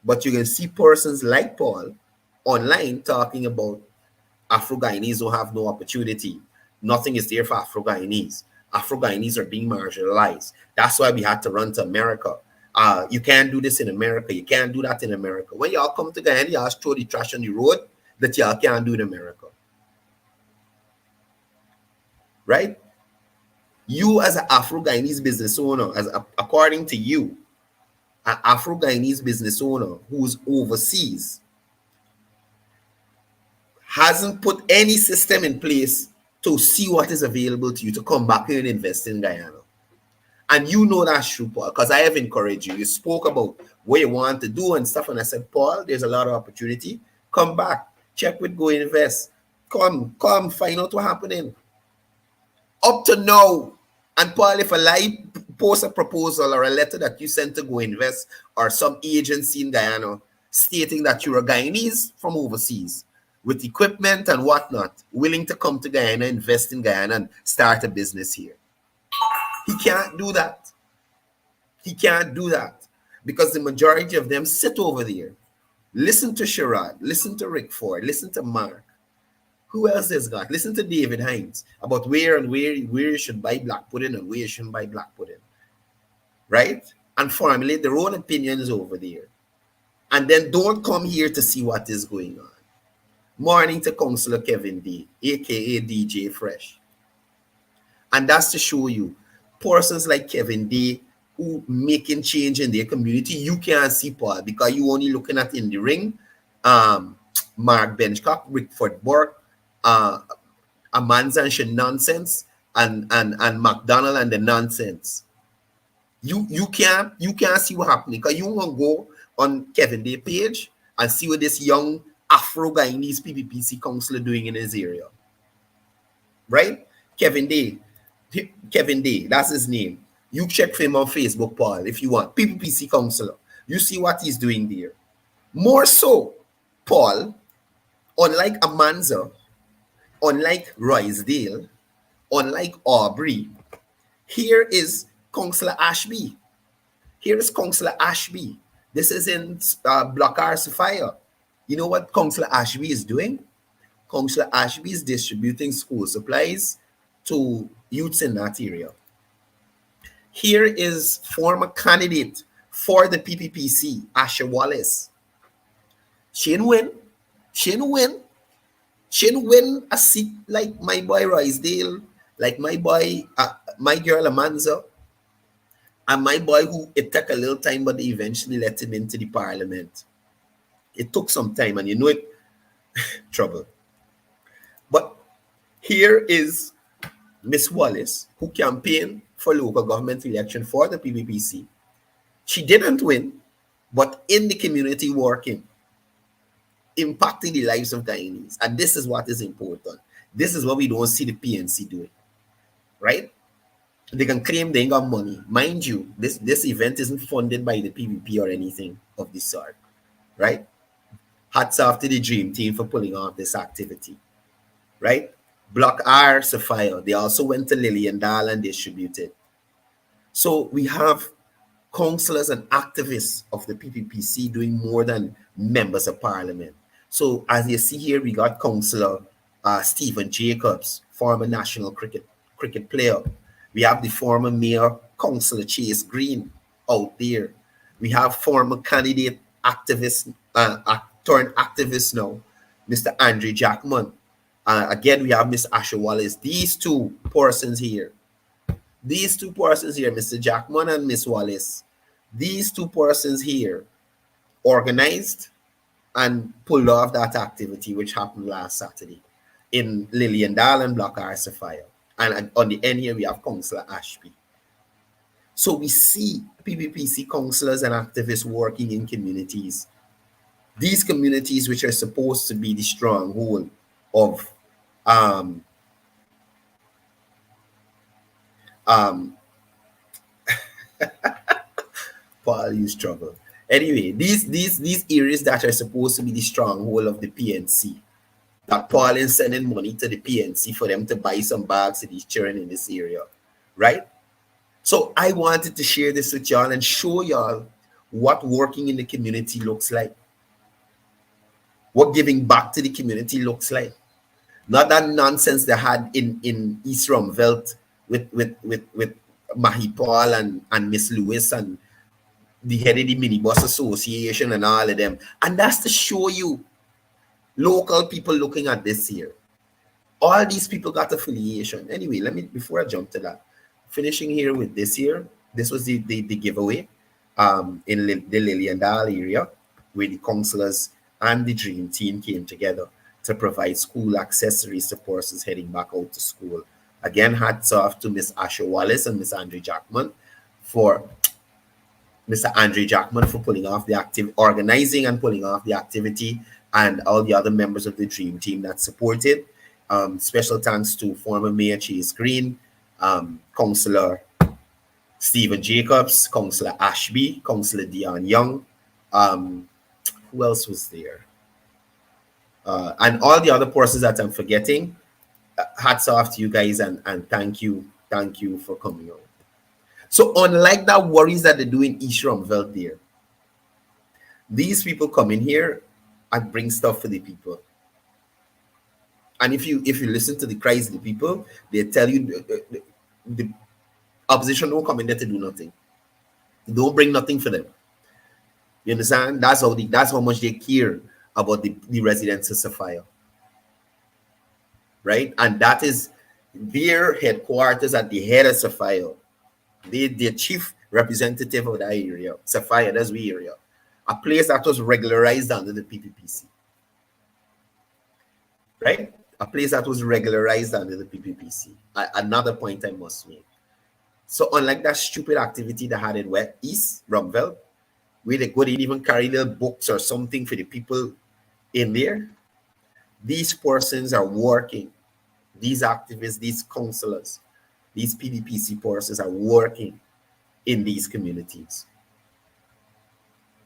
Speaker 8: But you can see persons like Paul online talking about Afro-Guyanese don't have no opportunity. Nothing is there for Afro-Guyanese. Afro-Guyanese are being marginalized. That's why we had to run to America. You can't do this in America. You can't do that in America. When y'all come to Guyana, y'all throw the trash on the road that y'all can't do in America. Right? You as an Afro-Guyanese business owner, according to you, an Afro-Guyanese business owner who's overseas, hasn't put any system in place to see what is available to you to come back here and invest in Guyana. And you know that's true, Paul, because I have encouraged you. You spoke about what you want to do and stuff, and I said, Paul, there's a lot of opportunity. Come back, check with Go Invest. Come, find out what's happening. Up to now, and Paul, if a lie post a proposal or a letter that you sent to Go Invest or some agency in Guyana stating that you're a Guyanese from overseas with equipment and whatnot, willing to come to Guyana, invest in Guyana, and start a business here. He can't do that. He can't do that because the majority of them sit over there. Listen to Sherrod, listen to Rick Ford, listen to Mark. Who else has got? Listen to David Hines about where you should buy black pudding and where you shouldn't buy black pudding. Right? and formulate their own opinions over there. And then don't come here to see what is going on. Morning to Councillor Kevin D, aka DJ Fresh. And that's to show you persons like Kevin D who making change in their community. You can't see Paul because you only looking at in the ring. Mark Benchcock, Rickford Burke, Amanza and Shin nonsense, and McDonald and the nonsense. You can't see what happening because you want to go on Kevin Day page and see what this young Afro Guyanese PPPC councillor doing in his area. Right? Kevin Day, that's his name. You check for him on Facebook, Paul, if you want. PPPC councillor. You see what he's doing there. More so, Paul, unlike Amanza, unlike Roysdale, unlike Aubrey, here is Councillor Ashby. Here is Councillor Ashby. This is in Block R, Sophia. You know what Councillor Ashby is doing? Councillor Ashby is distributing school supplies to youths in that area. Here is former candidate for the PPPC, Asha Wallace. She didn't win. She didn't win a seat like my boy Roysdale, like my boy, my girl Amanza, and my boy who it took a little time, but they eventually let him into the parliament. It took some time, and you know it, trouble. But here is Miss Wallace, who campaigned for local government election for the PPPC. She didn't win, but in the community working, impacting the lives of Guyanese. And this is what is important. This is what we don't see the PNC doing, right? They can claim they ain't got money. Mind you, this event isn't funded by the PVP or anything of this sort, right? Hats off to the Dream Team for pulling off this activity, right? Block R, Sophia, they also went to Lilliandale and distributed. So we have councillors and activists of the PPPC doing more than members of parliament. So as you see here, we got Councillor Stephen Jacobs, former national cricket player. We have the former mayor, Councillor Chase Green, out there. We have former candidate activist, turned activist now, Mr. Andre Jackman. Again, we have Miss Asha Wallace. These two persons here, Mr. Jackman and Miss Wallace, these two persons here organized and pulled off that activity which happened last Saturday in Lilliandale and Block R, Sophia. And on the end here, we have Councillor Ashby. So we see PPPC councillors and activists working in communities. These communities which are supposed to be the stronghold of Paul, you struggle. Anyway, these areas that are supposed to be the stronghold of the PNC, that Paul is sending money to the PNC for them to buy some bags to these children in this area, right? So I wanted to share this with y'all and show y'all what working in the community looks like, what giving back to the community looks like. Not that nonsense they had in East Rumvelt with Mahi Paul and Miss Lewis and the head of the Minibus Association and all of them. And that's to show you local people looking at this here. All these people got affiliation. Anyway, let me, before I jump to that, finishing here with this here, this was the giveaway in the Lilliandale area where the councillors and the Dream Team came together to provide school accessories to persons heading back out to school. Again, hats off to Miss Asha Wallace and Mr. Andre Jackman for pulling off the organizing and pulling off the activity, and all the other members of the Dream Team that supported. Special thanks to former Mayor Chase Green, Councillor Stephen Jacobs, Councillor Ashby, Councillor Dion Young. Who else was there? And all the other persons that I'm forgetting. Hats off to you guys, and thank you for coming out. So unlike that worries that they do in East Rumvelt there, these people come in here and bring stuff for the people. And if you listen to the cries of the people, they tell you the opposition don't come in there to do nothing. Don't bring nothing for them. You understand? That's how much they care about the residents of Sapphire. Right? And that is their headquarters at the head of Sapphire. The chief representative of that area, Sapphire, that's the area. A place that was regularized under the PPPC. Right? A place that was regularized under the PPPC. Another point I must make. So unlike that stupid activity they had in East Rumville, where they didn't even carry little books or something for the people in there, these persons are working. These activists, these counselors, these PPPC persons are working in these communities.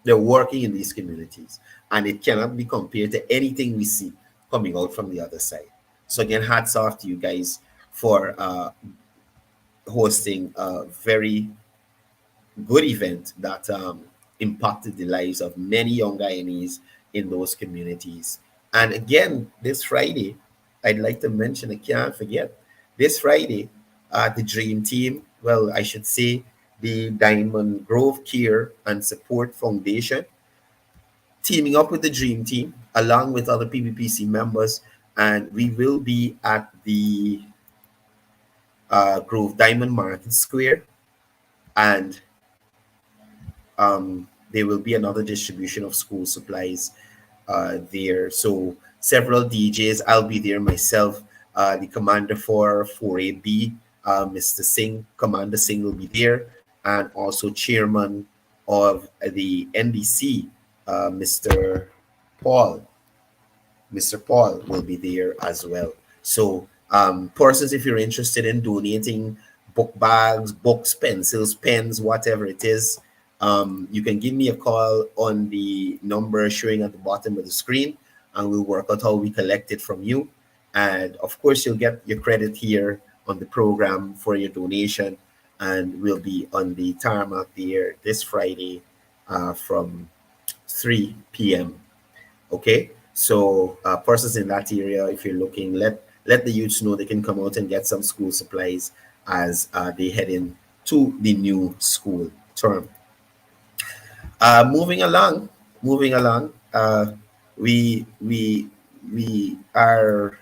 Speaker 8: They're working in these communities, and it cannot be compared to anything we see coming out from the other side. So again, hats off to you guys for hosting a very good event that impacted the lives of many young Guyanese in those communities. And again, this Friday, I'd like to mention, I can't forget, this Friday, the Dream Team, well, I should say the Diamond Grove Care and Support Foundation, teaming up with the Dream Team, along with other PPPC members, and we will be at the Grove Diamond Market Square, and there will be another distribution of school supplies there. So several DJs, I'll be there myself. The commander for 4AB, Mr. Singh, Commander Singh will be there, and also chairman of the NDC, Mr. Paul. Mr. Paul will be there as well. So persons, if you're interested in donating book bags, books, pencils, pens, whatever it is, you can give me a call on the number showing at the bottom of the screen, and we'll work out how we collect it from you. And of course, you'll get your credit here on the program for your donation, and we'll be on the tarmac there this Friday from 3 p.m. Okay, so persons in that area, if you're looking, let the youths know they can come out and get some school supplies as they head into the new school term. Moving along, we are,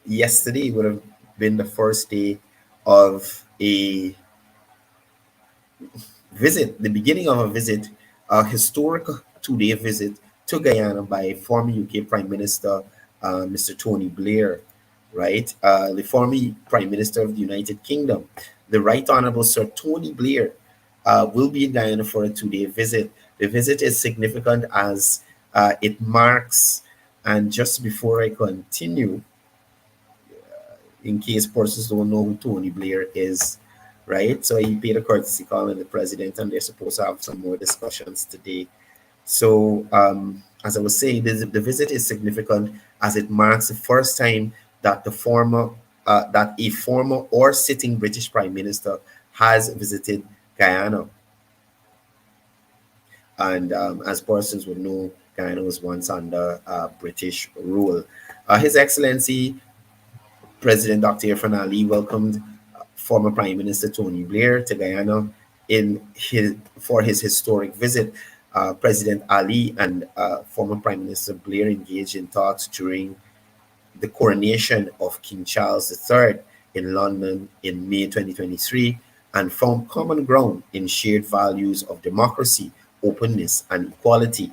Speaker 8: yesterday would have been the first day of a visit, the beginning of a visit, a historic 2-day visit to Guyana by former UK Prime Minister, Mr. Tony Blair, right? The former Prime Minister of the United Kingdom, the Right Honorable Sir Tony Blair, will be in Guyana for a 2-day visit. The visit is significant as it marks, and just before I continue, in case persons don't know who Tony Blair is, right? So he paid a courtesy call on the president, and they're supposed to have some more discussions today. So as I was saying, the visit is significant as it marks the first time that a former or sitting British Prime Minister has visited Guyana. And as persons would know, Guyana was once under British rule. His Excellency President Dr. Irfan Ali welcomed former Prime Minister Tony Blair to Guyana for his historic visit. President Ali and former Prime Minister Blair engaged in talks during the coronation of King Charles III in London in May 2023, and found common ground in shared values of democracy, openness, and equality.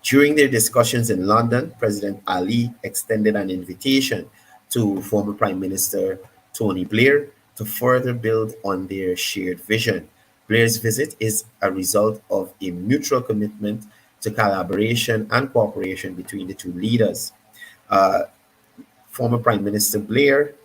Speaker 8: During their discussions in London, President Ali extended an invitation to former Prime Minister Tony Blair to further build on their shared vision. Blair's visit is a result of a mutual commitment to collaboration and cooperation between the two leaders. Former Prime Minister Blair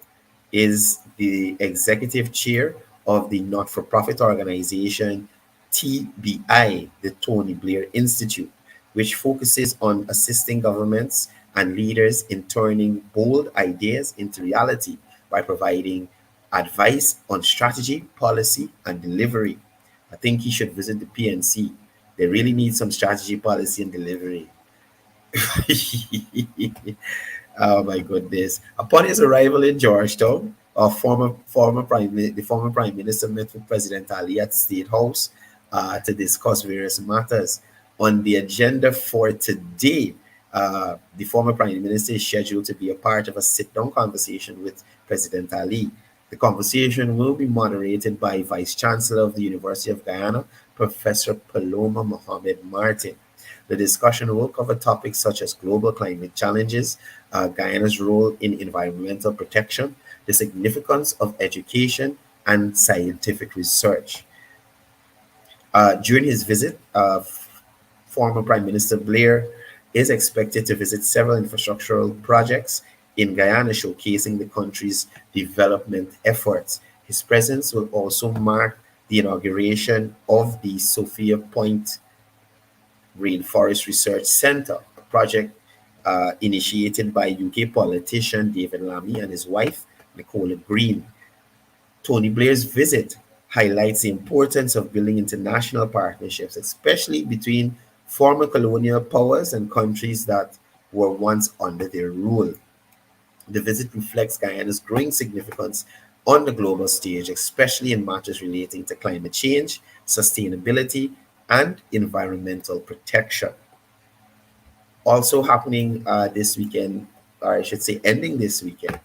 Speaker 8: is the executive chair of the not-for-profit organization TBI, the Tony Blair Institute, which focuses on assisting governments and leaders in turning bold ideas into reality by providing advice on strategy, policy, and delivery. I think he should visit the PNC. They really need some strategy, policy, and delivery. Oh my goodness. Upon his arrival in Georgetown the former Prime Minister met with President Ali at State House to discuss various matters. On the agenda for today, the former Prime Minister is scheduled to be a part of a sit-down conversation with President Ali. The conversation will be moderated by Vice Chancellor of the University of Guyana, Professor Paloma Mohamed Martin. The discussion will cover topics such as global climate challenges, Guyana's role in environmental protection, the significance of education, and scientific research. During his visit, former Prime Minister Blair is expected to visit several infrastructural projects in Guyana, showcasing the country's development efforts. His presence will also mark the inauguration of the Sophia Point Rainforest Research Center, a project initiated by UK politician David Lammy and his wife, Nicola Green. Tony Blair's visit highlights the importance of building international partnerships, especially between former colonial powers and countries that were once under their rule. The visit reflects Guyana's growing significance on the global stage, especially in matters relating to climate change, sustainability, and environmental protection. Also happening this weekend, or I should say ending this weekend,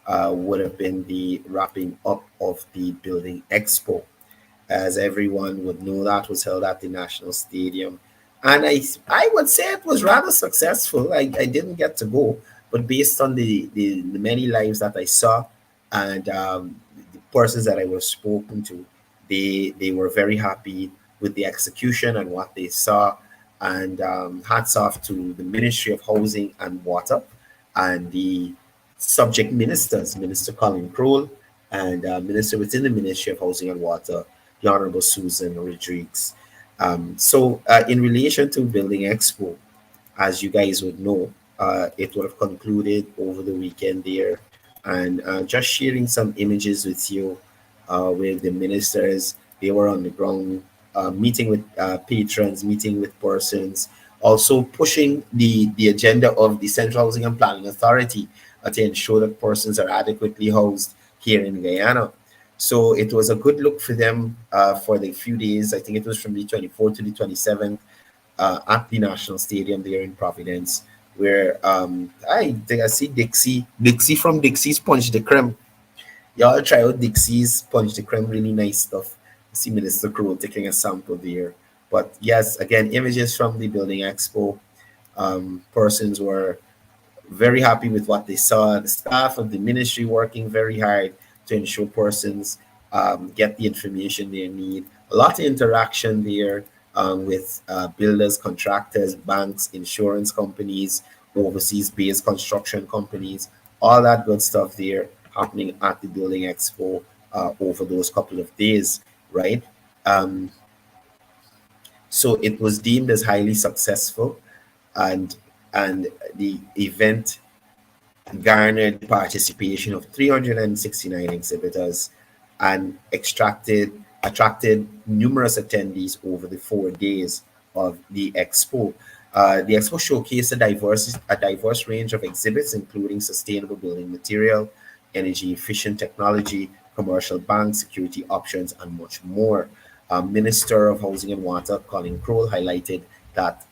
Speaker 8: would have been the wrapping up of the Building Expo. As everyone would know, that was held at the National Stadium. And I would say it was rather successful. I didn't get to go, but based on the many lives that I saw and the persons that I was spoken to, they were very happy with the execution and what they saw. And hats off to the Ministry of Housing and Water and the subject ministers, Minister Colin Crowell and Minister within the Ministry of Housing and Water, the Honorable Susan Rodriguez. In relation to Building Expo, as you guys would know, it would have concluded over the weekend there. And just sharing some images with you with the ministers. They were on the ground, meeting with patrons, meeting with persons, also pushing the agenda of the Central Housing and Planning Authority to ensure that persons are adequately housed here in Guyana. So it was a good look for them for the few days. I think it was from the 24th to the 27th at the National Stadium there in Providence, where I see Dixie from Dixie's Punch the Creme. Y'all try out Dixie's Punch the Creme, really nice stuff. I see Minister Crowell taking a sample there. But yes, again, images from the Building Expo. Persons were very happy with what they saw. The staff of the ministry working very hard to ensure persons get the information they need. A lot of interaction there with builders, contractors, banks, insurance companies, overseas-based construction companies, all that good stuff there happening at the Building Expo over those couple of days, right? So it was deemed as highly successful, and the event garnered participation of 369 exhibitors and attracted numerous attendees over the 4 days of the expo. The expo showcased a diverse range of exhibits, including sustainable building material, energy efficient technology, commercial bank security options, and much more. Minister of Housing and Water, Colin Crowell, highlighted that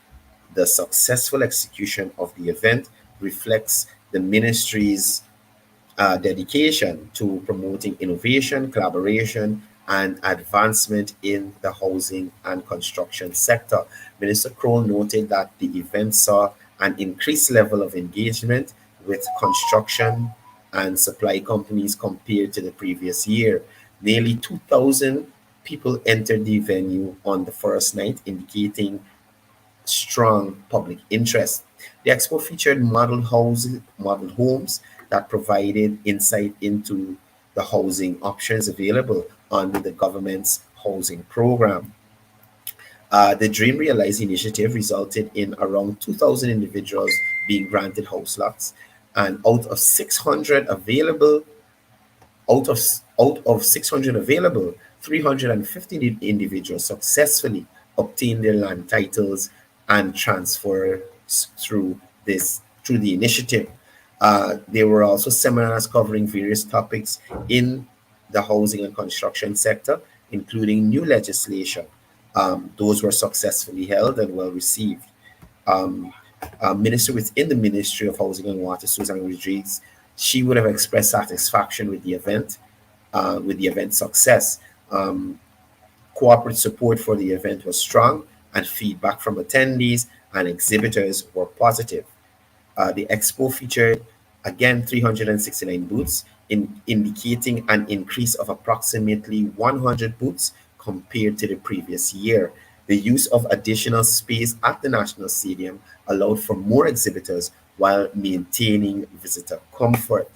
Speaker 8: the successful execution of the event reflects the ministry's dedication to promoting innovation, collaboration, and advancement in the housing and construction sector. Minister Crowell noted that the event saw an increased level of engagement with construction and supply companies compared to the previous year. Nearly 2,000 people entered the venue on the first night, indicating strong public interest. The expo featured model homes that provided insight into the housing options available under the government's housing program. The Dream Realize initiative resulted in around 2,000 individuals being granted house lots, and out of 600 available, 350 individuals successfully obtained their land titles and transfers through the initiative. There were also seminars covering various topics in the housing and construction sector, including new legislation. Those were successfully held and well received. Um, a minister within the Ministry of Housing and Water, Susan Rodriguez, she would have expressed satisfaction with the event success. Corporate support for the event was strong, and feedback from attendees and exhibitors were positive. The expo featured again 369 booths, indicating an increase of approximately 100 booths compared to the previous year. The use of additional space at the National Stadium allowed for more exhibitors while maintaining visitor comfort.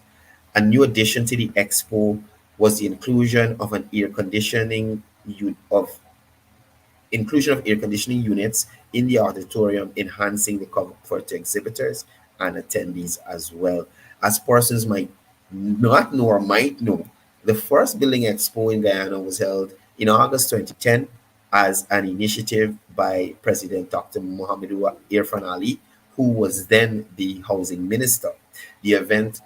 Speaker 8: A new addition to the expo was the inclusion of air conditioning units in the auditorium, enhancing the comfort to exhibitors and attendees as well. As persons might not know or might know, the first Building Expo in Guyana was held in August 2010 as an initiative by President Dr. Mohamedou Irfan Ali, who was then the housing minister. The event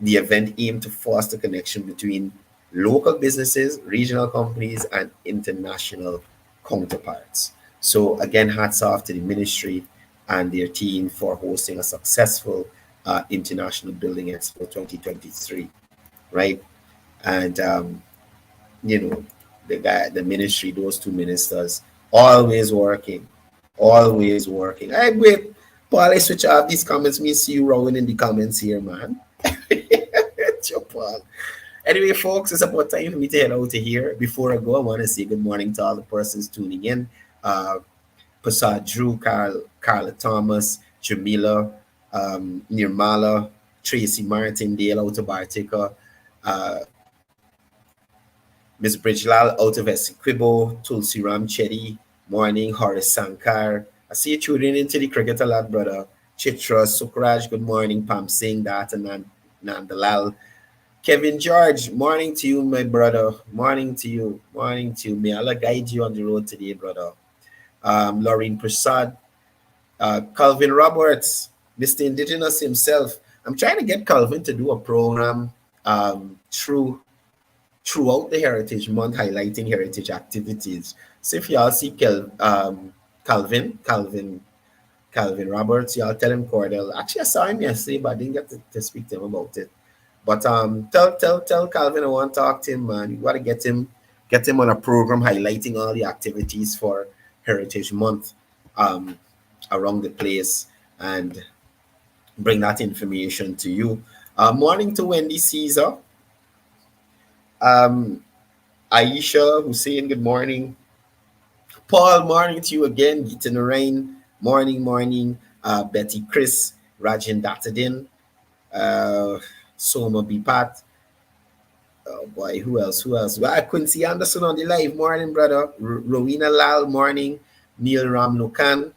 Speaker 8: aimed to foster connection between local businesses, regional companies, and international counterparts. So again, hats off to the ministry and their team for hosting a successful International Building Expo 2023, right? And the ministry, those two ministers, always working. Hey, wait, Paul, I switch off these comments. Me see you rolling in the comments here, man. It's your Paul. Anyway, folks, it's about time for me to head out of here. Before I go, I want to say good morning to all the persons tuning in. Prasad Drew, Carla Thomas, Jamila, Nirmala, Tracy Martindale out of Bartica, Ms. Bridgelal out of Essequibo, Tulsi Ram Chetty, morning, Horace Sankar. I see you tuning into the cricket a lot, brother. Chitra Sukraj, good morning. Pam Singh, Data Nandalal. Kevin George, morning to you, my brother. Morning to you. May Allah guide you on the road today, brother. Laureen Prasad, Calvin Roberts, Mr. Indigenous himself. I'm trying to get Calvin to do a program throughout the Heritage Month, highlighting heritage activities. So if y'all see Calvin Roberts, y'all tell him Cordell. Actually, I saw him yesterday, but I didn't get to speak to him about it. But tell Calvin I want to talk to him, man. You gotta get him on a program highlighting all the activities for Heritage Month around the place and bring that information to you. Morning to Wendy Caesar. Aisha Hussein, good morning. Paul, morning to you again. Gita Narain, morning. Betty Chris, Rajan Datadin, Soma Bipat. Oh boy, who else? Well, Quincy Anderson on the live. Morning, brother. Rowena Lal, morning. Neil Ramnukan.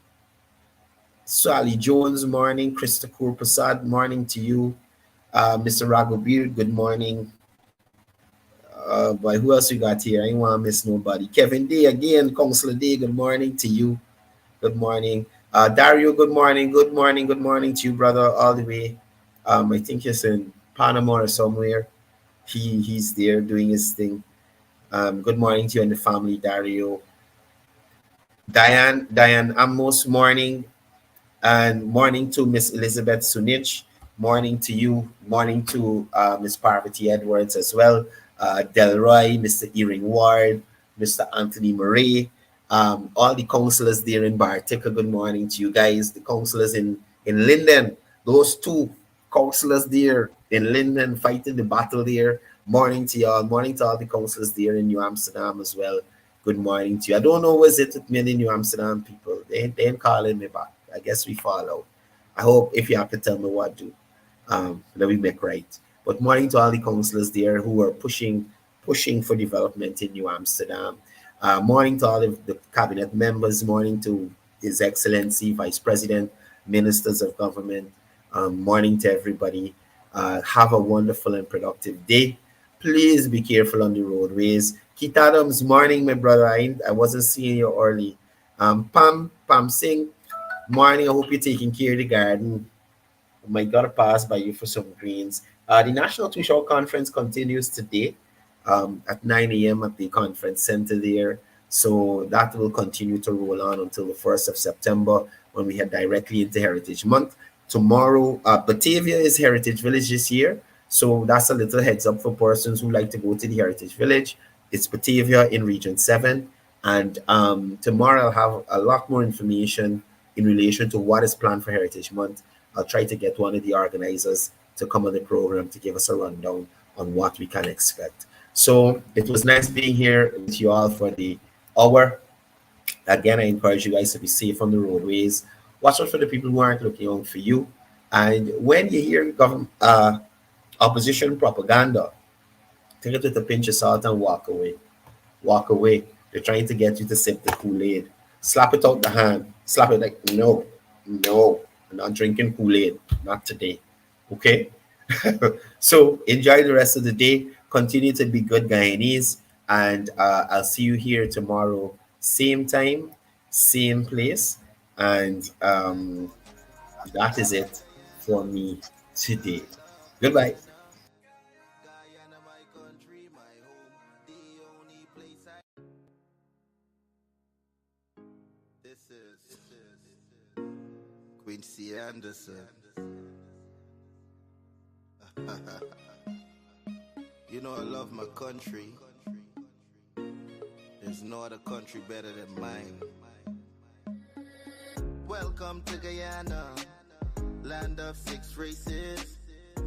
Speaker 8: Sally Jones, morning. Krista Kaur Prasad, morning to you. Mr. Raghubir, good morning. Boy, who else we got here? I ain't want to miss nobody. Kevin Day again, Councillor Day, good morning to you. Good morning. Dario, good morning. Good morning to you, brother, all the way. I think he's in Panama or somewhere. He's there doing his thing. Good morning to you and the family, Dario. Diane Amos, morning. And morning to Miss Elizabeth Sunich. Morning to you. Morning to Miss Parvati Edwards as well. Delroy, Mr. Earing Ward, Mr. Anthony Murray, all the councillors there in Bartica, good morning to you guys. The councillors in Linden, those two councillors there in Linden fighting the battle there. Morning to y'all. Morning to all the councillors there in New Amsterdam as well. Good morning to you. I don't know what's it with many New Amsterdam people. They ain't calling me back. I guess we fall out. I hope if you have to tell me what to do, that we make right. But morning to all the councillors there who are pushing for development in New Amsterdam. Morning to all of the cabinet members. Morning to His Excellency, Vice President, Ministers of Government. Morning to everybody. Have a wonderful and productive day. Please be careful on the roadways. Keith Adams, morning, my brother. I wasn't seeing you early. Pam Singh, morning. I hope you're taking care of the garden. might gotta pass by you for some greens. The National Toshaos Conference continues today at 9 a.m. at the conference center there. So that will continue to roll on until the 1st of September when we head directly into Heritage Month. Tomorrow, Batavia is Heritage Village this year. So that's a little heads up for persons who like to go to the Heritage Village. It's Batavia in Region 7. And tomorrow I'll have a lot more information in relation to what is planned for Heritage Month. I'll try to get one of the organizers to come on the program to give us a rundown on what we can expect. So it was nice being here with you all for the hour. Again, I encourage you guys to be safe on the roadways. Watch out for the people who aren't looking out for you. And when you hear government opposition propaganda, take it with a pinch of salt and walk away. Walk away. They're trying to get you to sip the Kool-Aid. Slap it out the hand. Slap it like, no, I'm not drinking Kool-Aid. Not today. Okay? So enjoy the rest of the day. Continue to be good Guyanese. And I'll see you here tomorrow. Same time, same place. And that is it for me today. Goodbye.
Speaker 3: This is Quincy Anderson. You know I love my country. There's no other country better than mine. Welcome to Guyana, land of 6 races,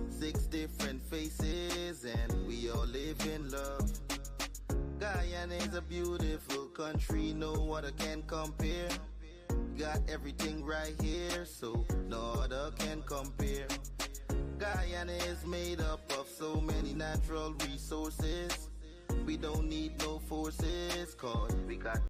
Speaker 3: 6 different faces, and we all live in love. Guyana is a beautiful country, no other can compare. Got everything right here, so no other can compare. Guyana is made up of so many natural resources. We don't need no forces, cause we got